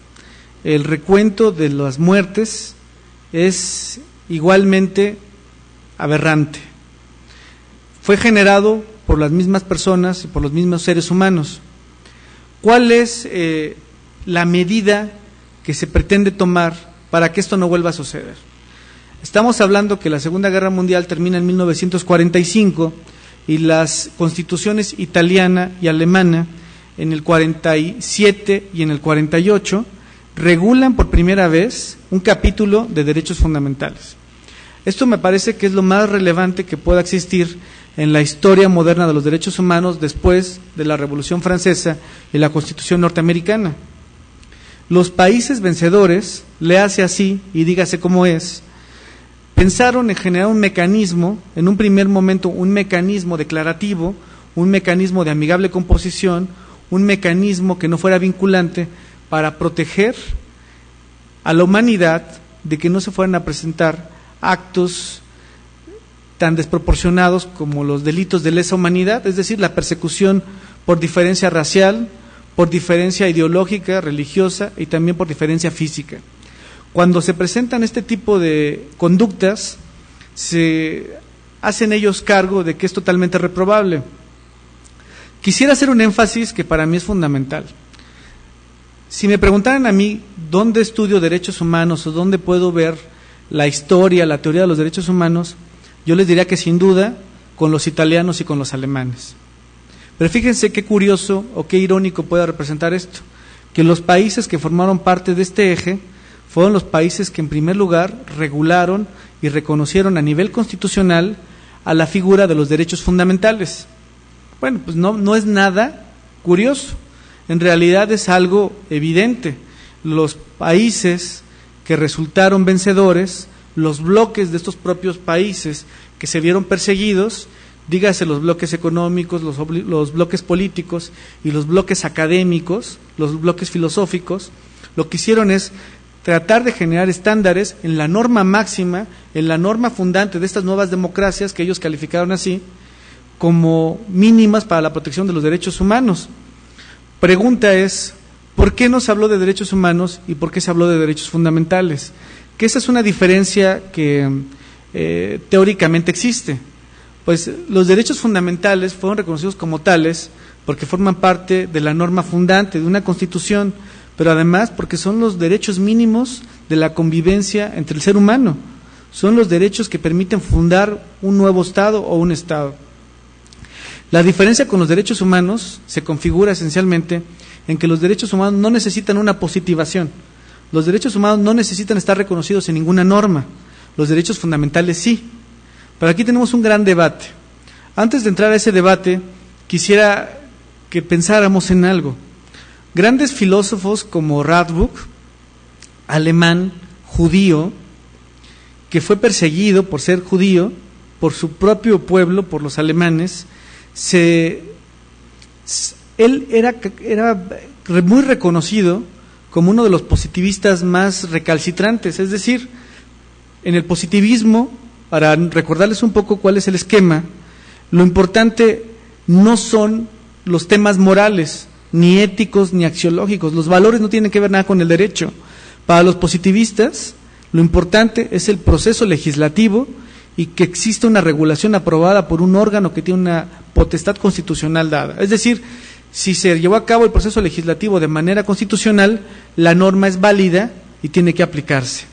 el recuento de las muertes es igualmente aberrante. Fue generado por las mismas personas y por los mismos seres humanos. ¿Cuál es la medida que se pretende tomar para que esto no vuelva a suceder? Estamos hablando que la Segunda Guerra Mundial termina en 1945 y las constituciones italiana y alemana en el 47 y en el 48 regulan por primera vez un capítulo de derechos fundamentales. Esto me parece que es lo más relevante que pueda existir en la historia moderna de los derechos humanos después de la Revolución Francesa y la Constitución norteamericana. Los países vencedores, léase así y dígase cómo es, pensaron en generar un mecanismo, en un primer momento un mecanismo declarativo, un mecanismo de amigable composición, un mecanismo que no fuera vinculante para proteger a la humanidad de que no se fueran a presentar actos tan desproporcionados como los delitos de lesa humanidad, es decir, la persecución por diferencia racial, por diferencia ideológica, religiosa y también por diferencia física. Cuando se presentan este tipo de conductas, se hacen ellos cargo de que es totalmente reprobable. Quisiera hacer un énfasis que para mí es fundamental. Si me preguntaran a mí dónde estudio derechos humanos o dónde puedo ver la historia, la teoría de los derechos humanos, yo les diría que sin duda con los italianos y con los alemanes. Pero fíjense qué curioso o qué irónico puede representar esto, que los países que formaron parte de este eje fueron los países que en primer lugar regularon y reconocieron a nivel constitucional a la figura de los derechos fundamentales. Bueno, pues no es nada curioso, en realidad es algo evidente. Los países que resultaron vencedores, los bloques de estos propios países que se vieron perseguidos, dígase los bloques económicos, los bloques políticos y los bloques académicos, los bloques filosóficos, lo que hicieron es tratar de generar estándares en la norma máxima, en la norma fundante de estas nuevas democracias que ellos calificaron así, como mínimas para la protección de los derechos humanos. Pregunta es, ¿por qué no se habló de derechos humanos y por qué se habló de derechos fundamentales? Que esa es una diferencia que teóricamente existe. Pues los derechos fundamentales fueron reconocidos como tales porque forman parte de la norma fundante de una constitución, pero además porque son los derechos mínimos de la convivencia entre el ser humano. Son los derechos que permiten fundar un nuevo Estado o un Estado. La diferencia con los derechos humanos se configura esencialmente en que los derechos humanos no necesitan una positivación. Los derechos humanos no necesitan estar reconocidos en ninguna norma. Los derechos fundamentales sí. Pero aquí tenemos un gran debate. Antes de entrar a ese debate, quisiera que pensáramos en algo. Grandes filósofos como Radbruch, alemán, judío, que fue perseguido por ser judío, por su propio pueblo, por los alemanes, él era muy reconocido como uno de los positivistas más recalcitrantes. Es decir, en el positivismo, para recordarles un poco cuál es el esquema, lo importante no son los temas morales, ni éticos, ni axiológicos. Los valores no tienen que ver nada con el derecho. Para los positivistas, lo importante es el proceso legislativo y que exista una regulación aprobada por un órgano que tiene una potestad constitucional dada. Es decir, si se llevó a cabo el proceso legislativo de manera constitucional, la norma es válida y tiene que aplicarse.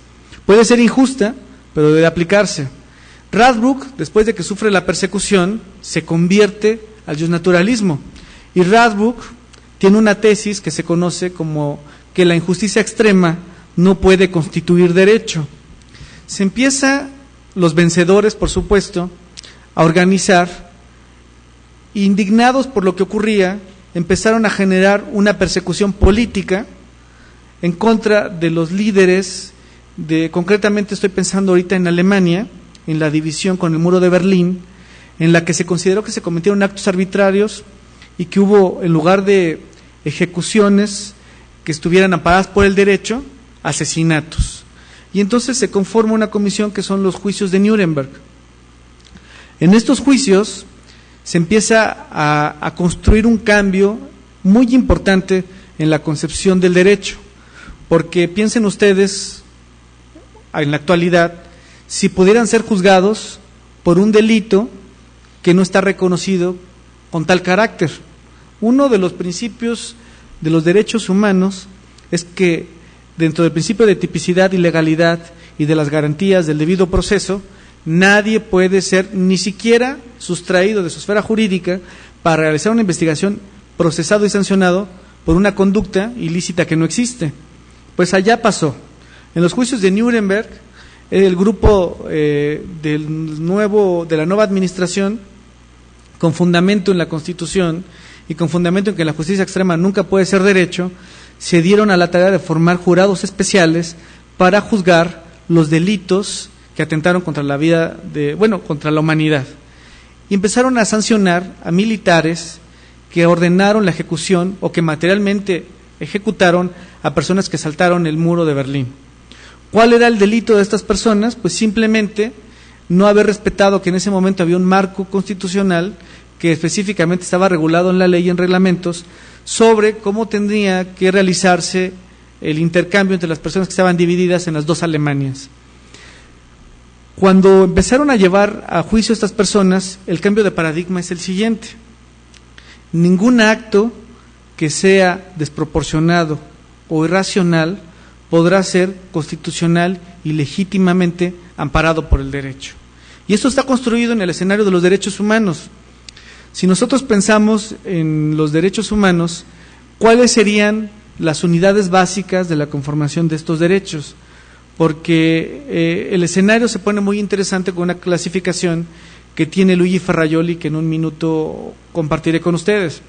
Puede ser injusta, pero debe aplicarse. Radbruch, después de que sufre la persecución, se convierte al justnaturalismo. Y Radbruch tiene una tesis que se conoce como que la injusticia extrema no puede constituir derecho. Se empieza, los vencedores, por supuesto, a organizar, indignados por lo que ocurría, empezaron a generar una persecución política en contra de los líderes concretamente estoy pensando ahorita en Alemania, en la división con el muro de Berlín, en la que se consideró que se cometieron actos arbitrarios y que hubo, en lugar de ejecuciones que estuvieran amparadas por el derecho, asesinatos. Y entonces se conforma una comisión que son los juicios de Nuremberg. En estos juicios se empieza a construir un cambio muy importante en la concepción del derecho, porque piensen ustedes, en la actualidad, si pudieran ser juzgados por un delito que no está reconocido con tal carácter. Uno de los principios de los derechos humanos es que dentro del principio de tipicidad y legalidad y de las garantías del debido proceso, nadie puede ser ni siquiera sustraído de su esfera jurídica para realizar una investigación, procesado y sancionado por una conducta ilícita que no existe. Pues allá pasó. En los juicios de Nuremberg, el grupo de la nueva administración, con fundamento en la Constitución y con fundamento en que la justicia extrema nunca puede ser derecho, se dieron a la tarea de formar jurados especiales para juzgar los delitos que atentaron contra la vida contra la humanidad. Y empezaron a sancionar a militares que ordenaron la ejecución o que materialmente ejecutaron a personas que saltaron el muro de Berlín. ¿Cuál era el delito de estas personas? Pues simplemente no haber respetado que en ese momento había un marco constitucional que específicamente estaba regulado en la ley y en reglamentos sobre cómo tendría que realizarse el intercambio entre las personas que estaban divididas en las dos Alemanias. Cuando empezaron a llevar a juicio a estas personas, el cambio de paradigma es el siguiente: ningún acto que sea desproporcionado o irracional podrá ser constitucional y legítimamente amparado por el derecho. Y esto está construido en el escenario de los derechos humanos. Si nosotros pensamos en los derechos humanos, ¿cuáles serían las unidades básicas de la conformación de estos derechos? Porque el escenario se pone muy interesante con una clasificación que tiene Luigi Ferrajoli, que en un minuto compartiré con ustedes.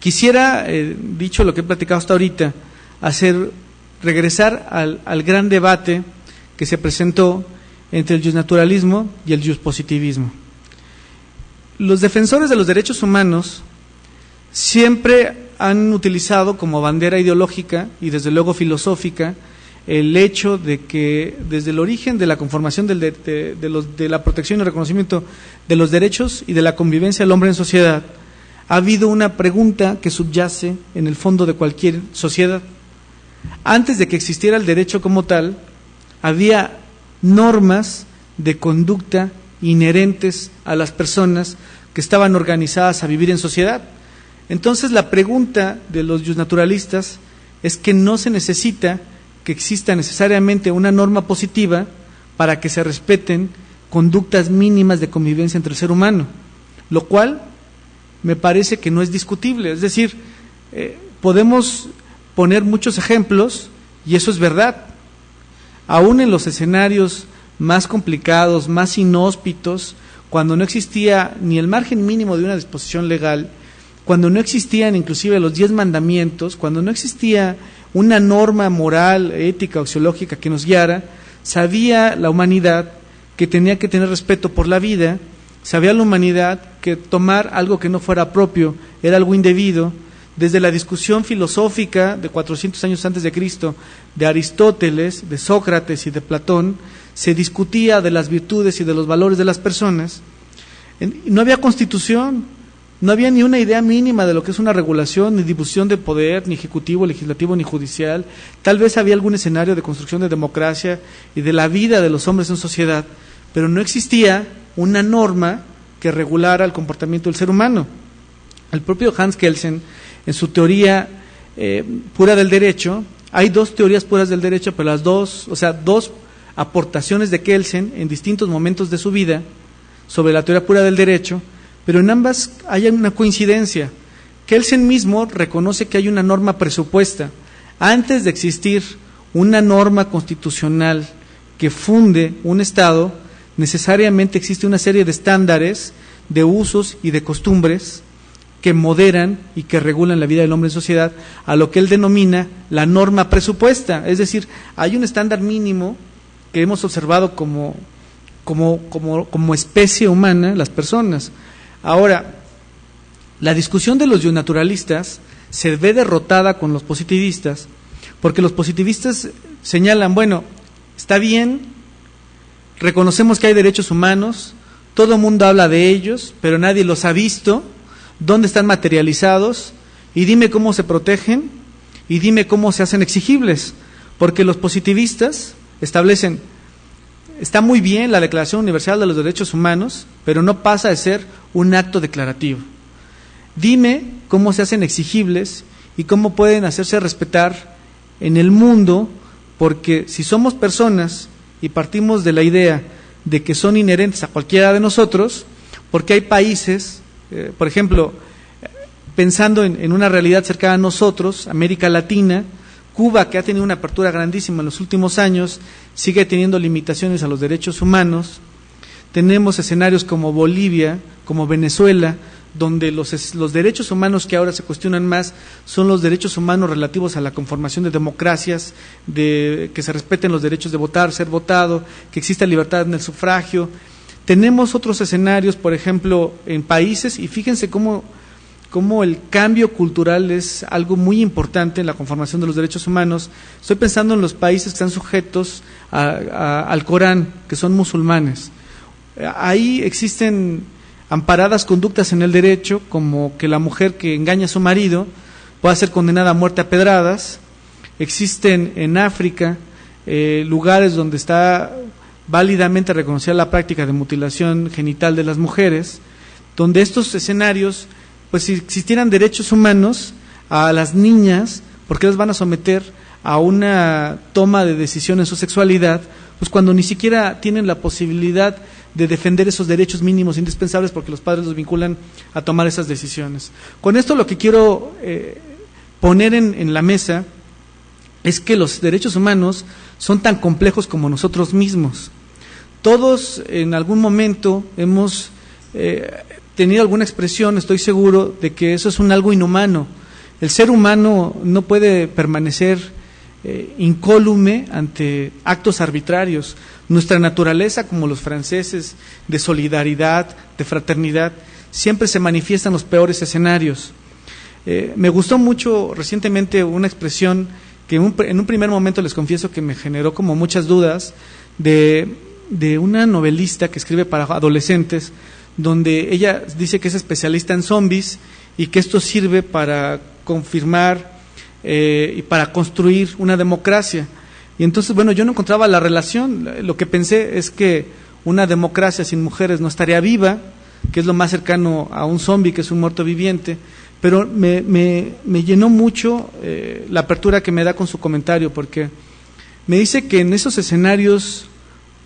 Quisiera, dicho lo que he platicado hasta ahorita, regresar al gran debate que se presentó entre el justnaturalismo y el justpositivismo. Los defensores de los derechos humanos siempre han utilizado como bandera ideológica y desde luego filosófica el hecho de que desde el origen de la conformación de la protección y reconocimiento de los derechos y de la convivencia del hombre en sociedad, ha habido una pregunta que subyace en el fondo de cualquier sociedad. Antes de que existiera el derecho como tal, había normas de conducta inherentes a las personas que estaban organizadas a vivir en sociedad. Entonces la pregunta de los justnaturalistas es que no se necesita que exista necesariamente una norma positiva para que se respeten conductas mínimas de convivencia entre el ser humano, lo cual me parece que no es discutible. Es decir, podemos poner muchos ejemplos y eso es verdad. Aún en los escenarios más complicados, más inhóspitos, cuando no existía ni el margen mínimo de una disposición legal, cuando no existían inclusive los 10 mandamientos, cuando no existía una norma moral, ética, axiológica que nos guiara, sabía la humanidad que tenía que tener respeto por la vida, sabía la humanidad que tomar algo que no fuera propio era algo indebido. Desde la discusión filosófica de 400 años antes de Cristo, de Aristóteles, de Sócrates y de Platón, se discutía de las virtudes y de los valores de las personas. No había constitución, no había ni una idea mínima de lo que es una regulación, ni difusión de poder, ni ejecutivo, legislativo, ni judicial. Tal vez había algún escenario de construcción de democracia y de la vida de los hombres en sociedad, pero no existía una norma que regulara el comportamiento del ser humano. El propio Hans Kelsen, en su teoría pura del derecho, hay 2 teorías puras del derecho, pero las dos aportaciones de Kelsen en distintos momentos de su vida sobre la teoría pura del derecho, pero en ambas hay una coincidencia. Kelsen mismo reconoce que hay una norma presupuesta. Antes de existir una norma constitucional que funde un Estado, necesariamente existe una serie de estándares, de usos y de costumbres que moderan y que regulan la vida del hombre en sociedad, a lo que él denomina la norma presupuesta. Es decir, hay un estándar mínimo que hemos observado como especie humana, las personas. Ahora, la discusión de los naturalistas se ve derrotada con los positivistas, porque los positivistas señalan, bueno, está bien, reconocemos que hay derechos humanos, todo el mundo habla de ellos, pero nadie los ha visto, dónde están materializados, y dime cómo se protegen, y dime cómo se hacen exigibles, porque los positivistas establecen, está muy bien la Declaración Universal de los Derechos Humanos, pero no pasa de ser un acto declarativo. Dime cómo se hacen exigibles y cómo pueden hacerse respetar en el mundo, porque si somos personas y partimos de la idea de que son inherentes a cualquiera de nosotros, porque hay países, por ejemplo, pensando en una realidad cercana a nosotros, América Latina, Cuba, que ha tenido una apertura grandísima en los últimos años, sigue teniendo limitaciones a los derechos humanos. Tenemos escenarios como Bolivia, como Venezuela, donde los derechos humanos que ahora se cuestionan más son los derechos humanos relativos a la conformación de democracias, de que se respeten los derechos de votar, ser votado, que exista libertad en el sufragio. Tenemos otros escenarios, por ejemplo, en países, y fíjense cómo el cambio cultural es algo muy importante en la conformación de los derechos humanos. Estoy pensando en los países que están sujetos al Corán, que son musulmanes. Ahí existen amparadas conductas en el derecho, como que la mujer que engaña a su marido pueda ser condenada a muerte a pedradas. Existen en África lugares donde está válidamente reconocida la práctica de mutilación genital de las mujeres, donde estos escenarios, pues si existieran derechos humanos a las niñas, ¿por qué las van a someter a una toma de decisión en su sexualidad? Pues cuando ni siquiera tienen la posibilidad de defender esos derechos mínimos indispensables, porque los padres los vinculan a tomar esas decisiones. Con esto lo que quiero poner en la mesa es que los derechos humanos son tan complejos como nosotros mismos. Todos en algún momento hemos tenido alguna expresión, estoy seguro, de que eso es algo inhumano. El ser humano no puede permanecer incólume ante actos arbitrarios. Nuestra naturaleza, como los franceses, de solidaridad, de fraternidad, siempre se manifiesta en los peores escenarios. Me gustó mucho recientemente una expresión que en un primer momento les confieso que me generó como muchas dudas, de una novelista que escribe para adolescentes, donde ella dice que es especialista en zombies y que esto sirve para confirmar y para construir una democracia. Y entonces, bueno, yo no encontraba la relación. Lo que pensé es que una democracia sin mujeres no estaría viva, que es lo más cercano a un zombie, que es un muerto viviente. Pero me llenó mucho la apertura que me da con su comentario, porque me dice que en esos escenarios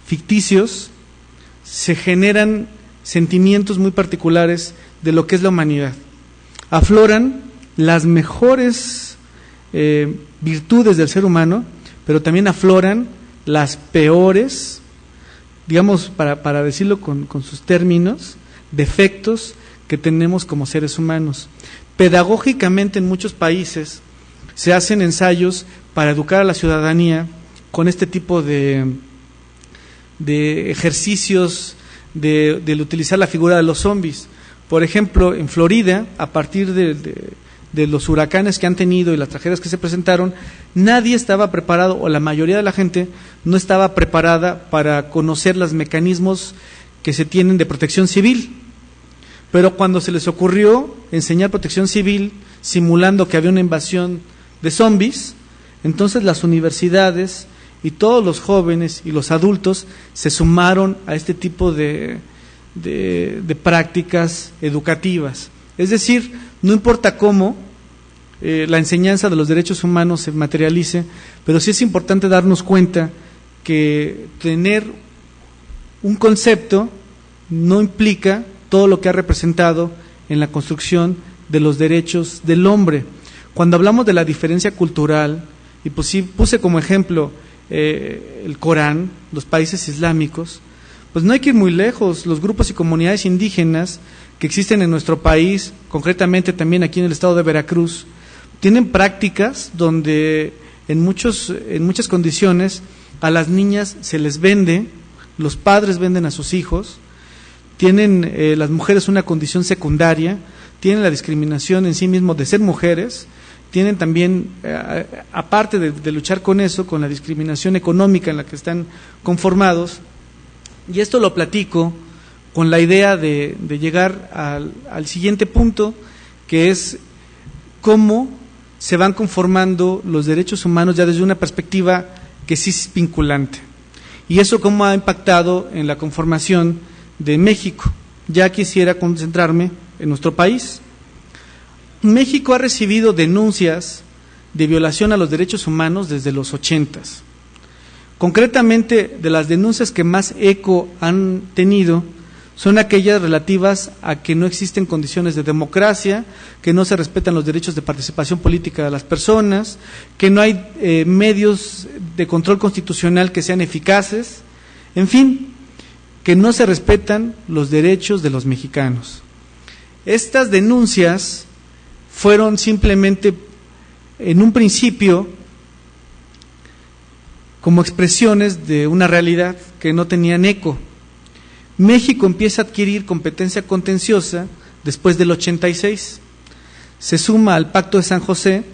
ficticios se generan sentimientos muy particulares de lo que es la humanidad. Afloran las mejores virtudes del ser humano, pero también afloran las peores digamos, para decirlo con sus términos, defectos que tenemos como seres humanos. Pedagógicamente en muchos países se hacen ensayos para educar a la ciudadanía con este tipo de ejercicios de utilizar la figura de los zombies. Por ejemplo, en Florida, a partir de los huracanes que han tenido y las tragedias que se presentaron, nadie estaba preparado, o la mayoría de la gente no estaba preparada para conocer los mecanismos que se tienen de protección civil. Pero cuando se les ocurrió enseñar protección civil, simulando que había una invasión de zombies, entonces las universidades y todos los jóvenes y los adultos se sumaron a este tipo de prácticas educativas. Es decir, no importa cómo la enseñanza de los derechos humanos se materialice, pero sí es importante darnos cuenta que tener un concepto no implica todo lo que ha representado en la construcción de los derechos del hombre. Cuando hablamos de la diferencia cultural, y pues sí, puse como ejemplo el Corán, los países islámicos, pues no hay que ir muy lejos. Los grupos y comunidades indígenas que existen en nuestro país, concretamente también aquí en el estado de Veracruz, tienen prácticas donde en muchas condiciones a las niñas se les vende, los padres venden a sus hijos, tienen las mujeres una condición secundaria, tienen la discriminación en sí mismo de ser mujeres, tienen también, aparte de luchar con eso, con la discriminación económica en la que están conformados. Y esto lo platico con la idea de llegar al siguiente punto, que es cómo se van conformando los derechos humanos ya desde una perspectiva que sí es vinculante. Y eso cómo ha impactado en la conformación de México. Ya quisiera concentrarme en nuestro país. México ha recibido denuncias de violación a los derechos humanos desde los 80s. Concretamente, de las denuncias que más eco han tenido son aquellas relativas a que no existen condiciones de democracia, que no se respetan los derechos de participación política de las personas, que no hay medios de control constitucional que sean eficaces, en fin, que no se respetan los derechos de los mexicanos. Estas denuncias fueron simplemente, en un principio, como expresiones de una realidad que no tenían eco. México empieza a adquirir competencia contenciosa después del 86. Se suma al Pacto de San José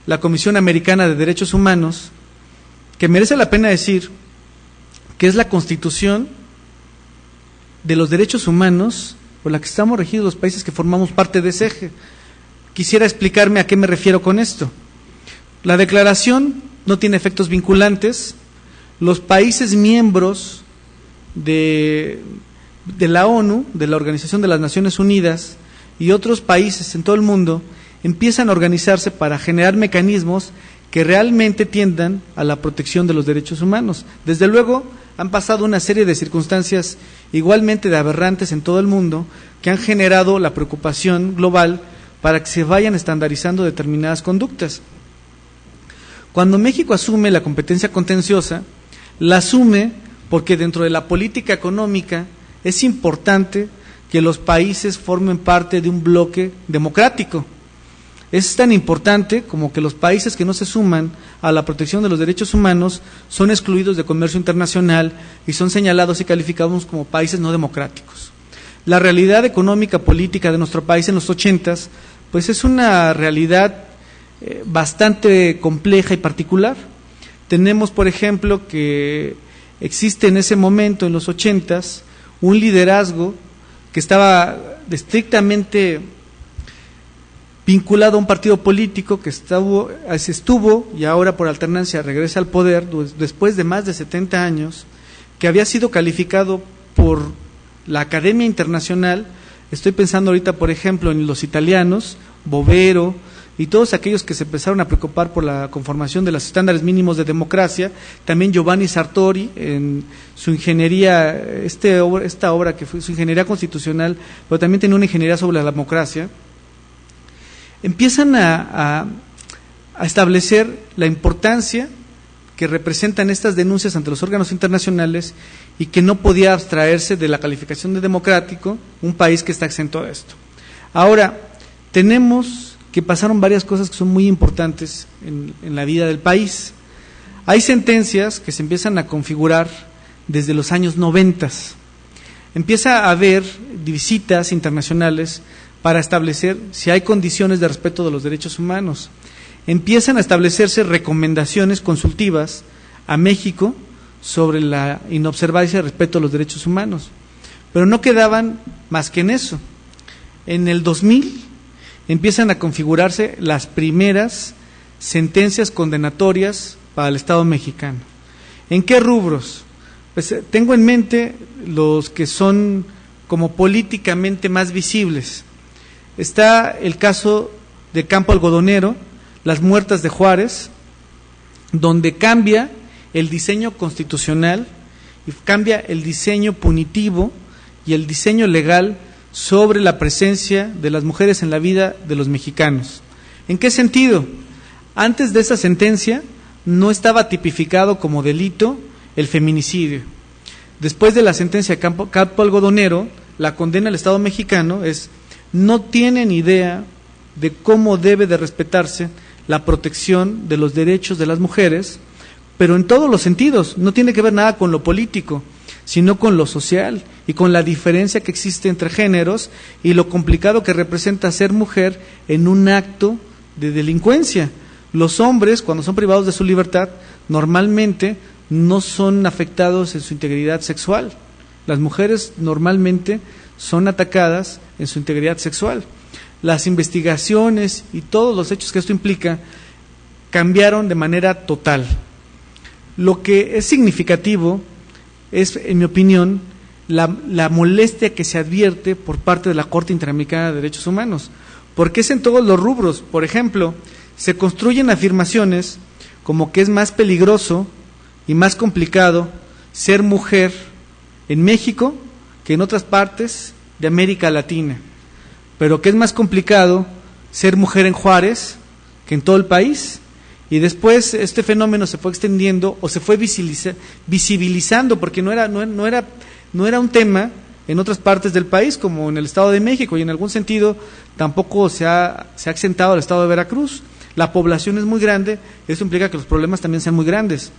la Comisión Americana de Derechos Humanos, que merece la pena decir que es la Constitución de los derechos humanos por la que estamos regidos los países que formamos parte de ese eje. Quisiera explicarme a qué me refiero con esto. La declaración no tiene efectos vinculantes. Los países miembros de la ONU, de la Organización de las Naciones Unidas y otros países en todo el mundo empiezan a organizarse para generar mecanismos que realmente tiendan a la protección de los derechos humanos. Desde luego, han pasado una serie de circunstancias igualmente de aberrantes en todo el mundo que han generado la preocupación global para que se vayan estandarizando determinadas conductas. Cuando México asume la competencia contenciosa, la asume porque dentro de la política económica es importante que los países formen parte de un bloque democrático. Es tan importante como que los países que no se suman a la protección de los derechos humanos son excluidos de comercio internacional y son señalados y calificados como países no democráticos. La realidad económica política de nuestro país en los 80s, pues es una realidad bastante compleja y particular. Tenemos, por ejemplo, que existe en ese momento, en los 80s, un liderazgo que estaba estrictamente vinculado a un partido político que estuvo y ahora por alternancia regresa al poder después de más de 70 años, que había sido calificado por la Academia Internacional. Estoy pensando ahorita, por ejemplo, en los italianos, Bovero y todos aquellos que se empezaron a preocupar por la conformación de los estándares mínimos de democracia, también Giovanni Sartori en su ingeniería, esta obra que fue su ingeniería constitucional, pero también tenía una ingeniería sobre la democracia. Empiezan a establecer la importancia que representan estas denuncias ante los órganos internacionales y que no podía abstraerse de la calificación de democrático, un país que está exento de esto. Ahora, tenemos que pasaron varias cosas que son muy importantes en la vida del país. Hay sentencias que se empiezan a configurar desde los años 90. Empieza a haber visitas internacionales para establecer si hay condiciones de respeto de los derechos humanos. Empiezan a establecerse recomendaciones consultivas a México sobre la inobservancia y respeto a los derechos humanos, pero no quedaban más que en eso. En el 2000 empiezan a configurarse las primeras sentencias condenatorias para el Estado mexicano. ¿En qué rubros? Pues tengo en mente los que son como políticamente más visibles. Está el caso de Campo Algodonero, las muertas de Juárez, donde cambia el diseño constitucional y cambia el diseño punitivo y el diseño legal sobre la presencia de las mujeres en la vida de los mexicanos. ¿En qué sentido? Antes de esa sentencia no estaba tipificado como delito el feminicidio. Después de la sentencia de Campo Algodonero, la condena del Estado mexicano es: no tienen idea de cómo debe de respetarse la protección de los derechos de las mujeres, pero en todos los sentidos, no tiene que ver nada con lo político, sino con lo social y con la diferencia que existe entre géneros y lo complicado que representa ser mujer en un acto de delincuencia. Los hombres, cuando son privados de su libertad, normalmente no son afectados en su integridad sexual. Las mujeres normalmente son atacadas en su integridad sexual. Las investigaciones y todos los hechos que esto implica cambiaron de manera total. Lo que es significativo es, en mi opinión, la molestia que se advierte por parte de la Corte Interamericana de Derechos Humanos, porque es en todos los rubros. Por ejemplo, se construyen afirmaciones como que es más peligroso y más complicado ser mujer en México que en otras partes de América Latina, pero que es más complicado ser mujer en Juárez que en todo el país. Y después este fenómeno se fue extendiendo o se fue visibilizando, porque no era un tema en otras partes del país, como en el Estado de México, y en algún sentido tampoco se ha exentado el Estado de Veracruz. La población es muy grande, eso implica que los problemas también sean muy grandes.